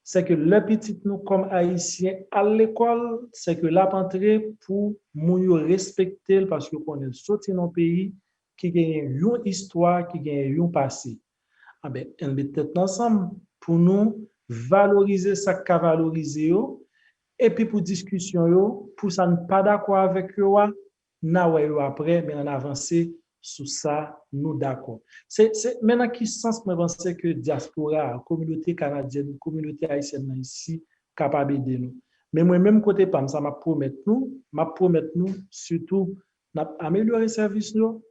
C'est que le petit nous, comme Haïtiens, à l'école, c'est que la rentrée pour nous respecter parce que qu'on est sorti dans un pays qui gagne une histoire, qui gagne un passé. Ah ben, on met tête ensemble pour nous valoriser ça qu'a valorisé et puis pour discussion yo, pour ça ne pas d'accord avec yo, na ouais yo après mais on avancer sur ça nous d'accord. C'est maintenant qui sens moi penser que diaspora, communauté canadienne, communauté haïtienne ici capable d'aider nous. Mais moi même côté pam ça m'a promettre nous surtout améliorer service nous,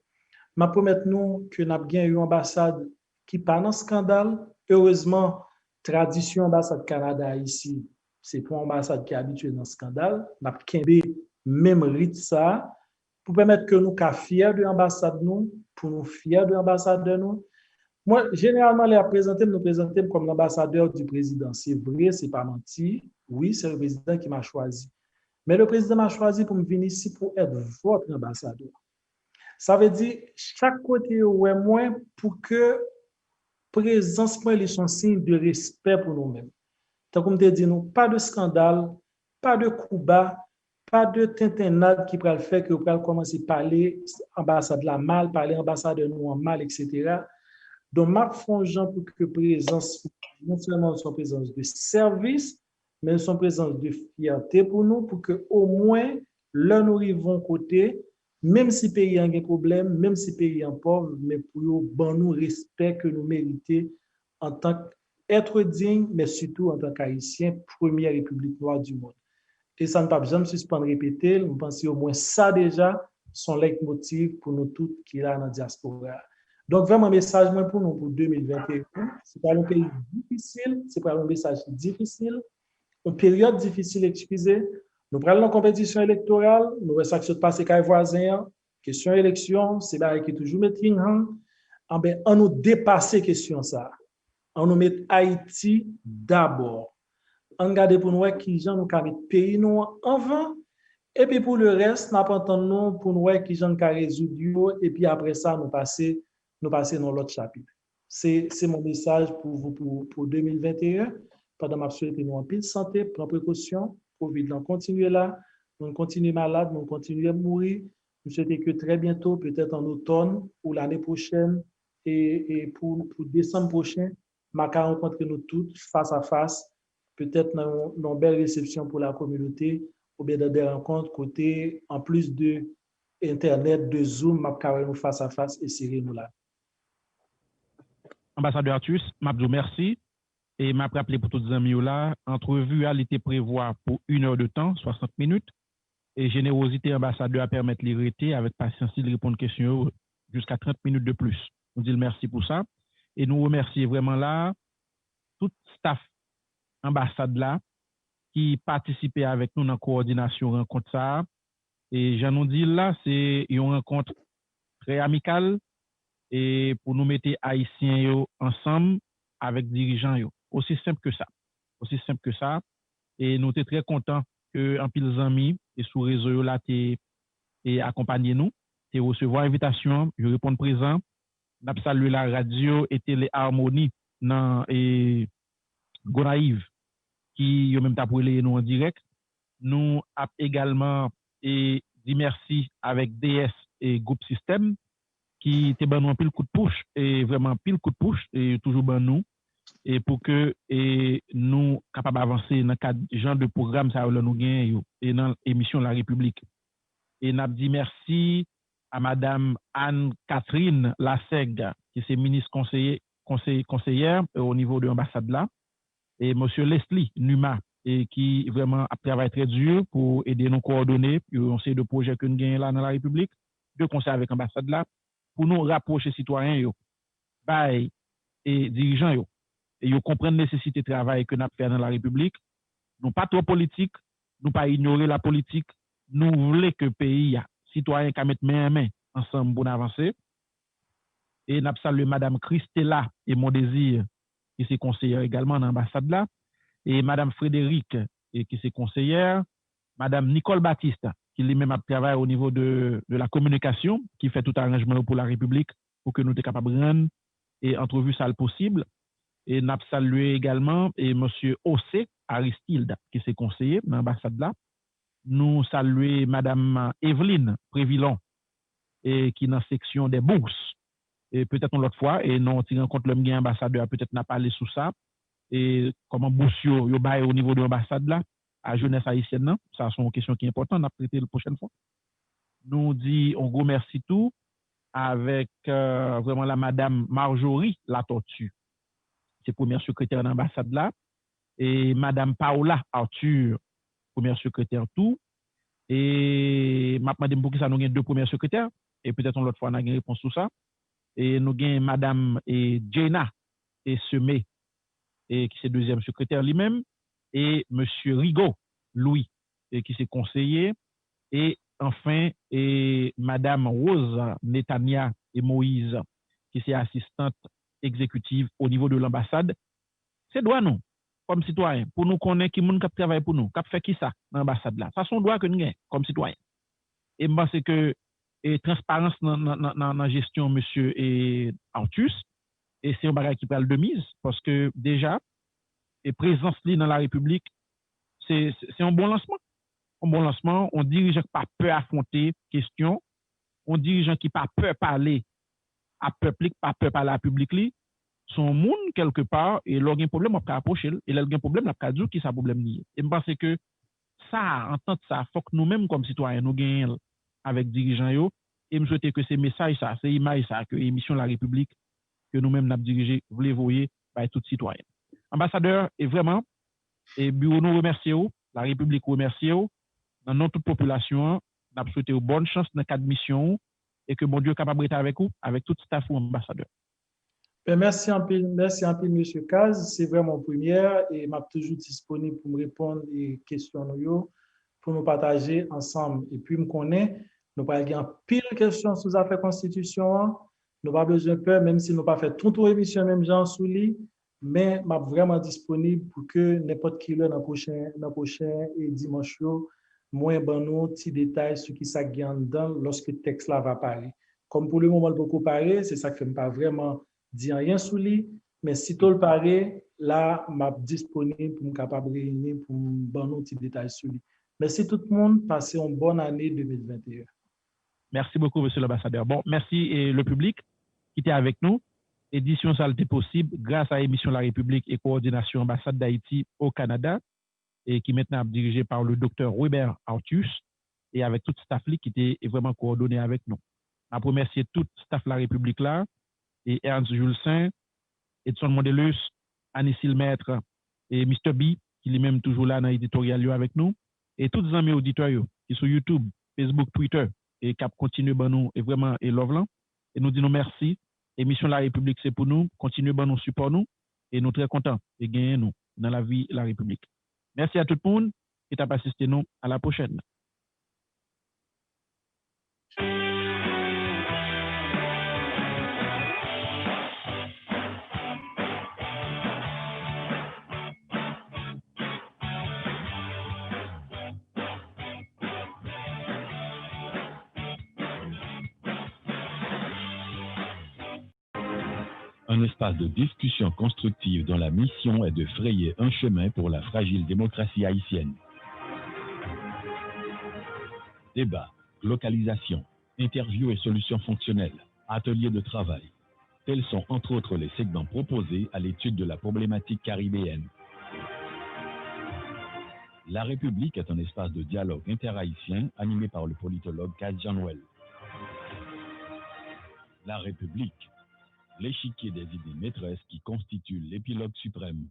m'a promettre nous que n'a bien une ambassade qui pas dans scandale. Heureusement tradition ambassade Canada ici, c'est pour l'ambassade qui est habituée dans le scandale, n'a même rite ça, pour permettre que nous soyons fiers de l'ambassade nous, pour nous fiers de l'ambassade de nous. Moi, généralement, les nous présenter comme l'ambassadeur du président. C'est vrai, c'est pas menti. Oui, c'est le président qui m'a choisi. Mais le président m'a choisi pour me venir ici pour être votre ambassadeur. Ça veut dire, chaque côté, ouais, moi, pour que présence, moi, les sont signe de respect pour nous-mêmes. Donc, comme je dis, nous, pas de scandale, pas de coup bas, pas de tintinade qui pourrait faire que vous pouvez commencer à parler ambassade la mal, parler ambassade de nous en mal, etc. Donc, ma fonction pour que présence, non seulement son présence de service, mais son présence de fierté pour nous, pour que au moins, là, nous arrivons côté, même si le pays a un problème, même si le pays est pauvre, mais pour nous respect que nous méritons en tant qu'être digne, mais surtout en tant qu'Haïtien, première république noire du monde. Et ça ne peut jamais suspendre répéter, je pense au moins ça déjà, son leitmotiv pour nous tous qui sont dans la diaspora. Donc, vraiment, message pour nous pour 2021, c'est pas un pays difficile, c'est pas un message difficile, une période difficile, excusez. Nous prenons la compétition électorale, nous voyons ça qui se passe avec les voisins, question élection, c'est là qui est toujours mettez on nous dépasse question ça. On nous met Haïti d'abord. On regarde pour nous qui gens nous mettre pays nous avant et puis pour le reste, nous attendons pour nous qui gens nous résoudre et puis après ça nous passer dans l'autre chapitre. C'est mon message pour vous pour 2021. Pendant ma souhaité nous en pile santé, prendre précaution, Covid là continuer là, nous continuer malade, nous continuer à mourir. Je souhaite que très bientôt, peut-être en automne ou l'année prochaine et pour décembre prochain, ma rencontrer nous toutes face à face, peut-être dans une belle réception pour la communauté ou bien dans des rencontres côté en plus de Internet, de Zoom, ma nous face à face et serrer nous là. Ambassadeur Artus, Mabdou, merci. Et m'a rappelé pour tous les amis là, entrevue a été prévoir pour 1 heure de temps, 60 minutes. Et générosité ambassadeur à permettre l'irrité avec patience de répondre aux questions jusqu'à 30 minutes de plus. On dit merci pour ça. Et nous remercions vraiment là tout staff ambassade là qui participait avec nous dans la coordination rencontre ça. Et j'en nous dis là, c'est une rencontre très amicale et pour nous mettre haïtiens yo ensemble avec dirigeants yo. Aussi simple que ça. Aussi simple que ça. Et nous sommes très contents que en pile amis et sous réseau là et accompagner nous, et recevoir invitation, je réponds présent. N'a salué la radio et télé harmonie dans et Gonaïve qui yo même t'a pour nous en direct. Nous a également et dit merci avec DS et groupe système qui te ban nous pile coup de push et vraiment pile coup de push et toujours ban nous et pour que nous capables d'avancer dans cadre genre de programme ça nous gagne et dans l'émission La République. Et n'a dit merci à Madame Anne-Catherine Lassègue, qui est ministre conseillère au niveau de l'ambassade là, et Monsieur Leslie Numa, et qui vraiment a travaillé très dur pour aider nous coordonner, puis on sait de projets que nous gagnons là dans la République, de conseil avec l'ambassade là, pour nous rapprocher citoyens yo, et dirigeants yo, et yo comprendre la nécessité de travail que nous fait dans la République. Nous pas trop politique, nous pas ignorer la politique, nous voulons que le pays, citoyens, qui mettent main à main ensemble pour avancer. Et nous saluons Madame Christella et mon désir, qui est conseillère également dans l'ambassade là, et Madame Frédéric, qui est conseillère, Madame Nicole Baptiste, qui lui-même travaille au niveau de la communication, qui fait tout arrangement pour la République, pour que nous soyons capables de rendre et entrevue ça le possible. Et nous saluons également et Monsieur Ossé Aristide, qui est conseiller dans l'ambassade là. Nous saluons Madame Evelyne Prévillon, et qui est dans la section des bourses. Et peut-être une autre fois, et nous tirons compte le mien ambassadeur, peut-être n'a pas parlé sous ça, et comment bourse yo bail au niveau de l'ambassade là, à jeunesse haïtienne, non? Ça sont une question qui est importante, on a traité la prochaine fois. Nous dit, on gros merci tout, avec vraiment la Madame Marjorie La Tortue, c'est première secrétaire de l'ambassade là, et Madame Paola Arthur, première secrétaire tout, et madame pour qui ça nous avons deux premières secrétaires, et peut-être l'autre fois on a une réponse sur ça, et nous avons Madame Jenna et Semé, et qui est deuxième secrétaire lui-même, et Monsieur Rigaud Louis, et qui est conseiller, et enfin, et Madame Rose Netania et Moïse, qui est assistante exécutive au niveau de l'ambassade. C'est droit nous, comme citoyens, pour nous connaître qui moun qui travaille pour nous, qui fait qui ça dans l'ambassade là. Ça son droit que nous avons comme citoyens. Et je pense que transparence dans la gestion monsieur et Artus, et c'est un bagage qui parle de mise, parce que déjà, et présence dans la République, c'est un bon lancement. Un bon lancement, on dirigeant qui pas peur affronter question, on dirigeant qui pas peur parler à peuple, pas peur parler à public, son monde quelque part, et leur un problème, on peut approcher, et leur un problème, on peut dire qui ça problème lié. Et je pense que ça, en tant que ça, faut que nous-mêmes, comme citoyens, nous gagnons avec dirigeants, yo, et je souhaite que ces messages, ça, ces images, ça, que l'émission La République, que nous-mêmes, nous avons dirigé, vous les voyez, par tout citoyen. Ambassadeur, et vraiment, et bureau nous remercie, la République remercie, dans notre population, nous avons souhaité bonne chance dans le cadre de mission, et que mon Dieu est capable d'être avec vous, avec tout staff ou ambassadeur. Merci un peu, M. Kaz. C'est vraiment première et je suis toujours disponible pour me répondre aux questions pour nous partager ensemble. Et puis, je connais, nous avons une pile de questions sur les affaires constitution. Nous n'avons pas besoin de peur, même si nous n'avons pas fait toute l'émission, même Jean Souli, mais je suis vraiment disponible pour que n'importe qui dans le prochain dimanche, moi, nous petits détails sur qui ça gagne dedans lorsque le texte là va parler. Comme pour le moment, le beaucoup parler, c'est ça que je ne pas vraiment dire rien sur lui, mais si tout le paraît, là, je suis disponible pour me capable de réunir pour me donner un petit détail sur lui. Merci tout le monde, passez une bonne année 2021. Merci beaucoup, monsieur l'ambassadeur. Bon, merci et le public qui était avec nous. Édition ça a été possible grâce à l'émission La République et coordination ambassade d'Haïti au Canada, et qui maintenant est dirigée par le docteur Weber Artus, et avec tout le staff qui était vraiment coordonné avec nous. Je remercie tout le staff La République là, et Ernst Jules Saint, Edson Mondelus, Anicille Maître et Mr. B, qui est même toujours là dans l'éditorial avec nous, et tous les amis auditeurs qui sont sur YouTube, Facebook, Twitter, et qui continuent à nous, et vraiment, et Loveland. Et nous disons merci. Émission La République, c'est pour nous. Continuez à nous support nous, et nous très contents de gagner nous dans la vie de la République. Merci à tout le monde qui t'a assisté nous. À la prochaine. Un espace de discussion constructive dont la mission est de frayer un chemin pour la fragile démocratie haïtienne. Débat, localisation, interviews et solutions fonctionnelles, ateliers de travail. Tels sont entre autres les segments proposés à l'étude de la problématique caribéenne. La République est un espace de dialogue interhaïtien animé par le politologue Kaz Janouel. la République, l'échiquier des idées maîtresses qui constitue l'épilogue suprême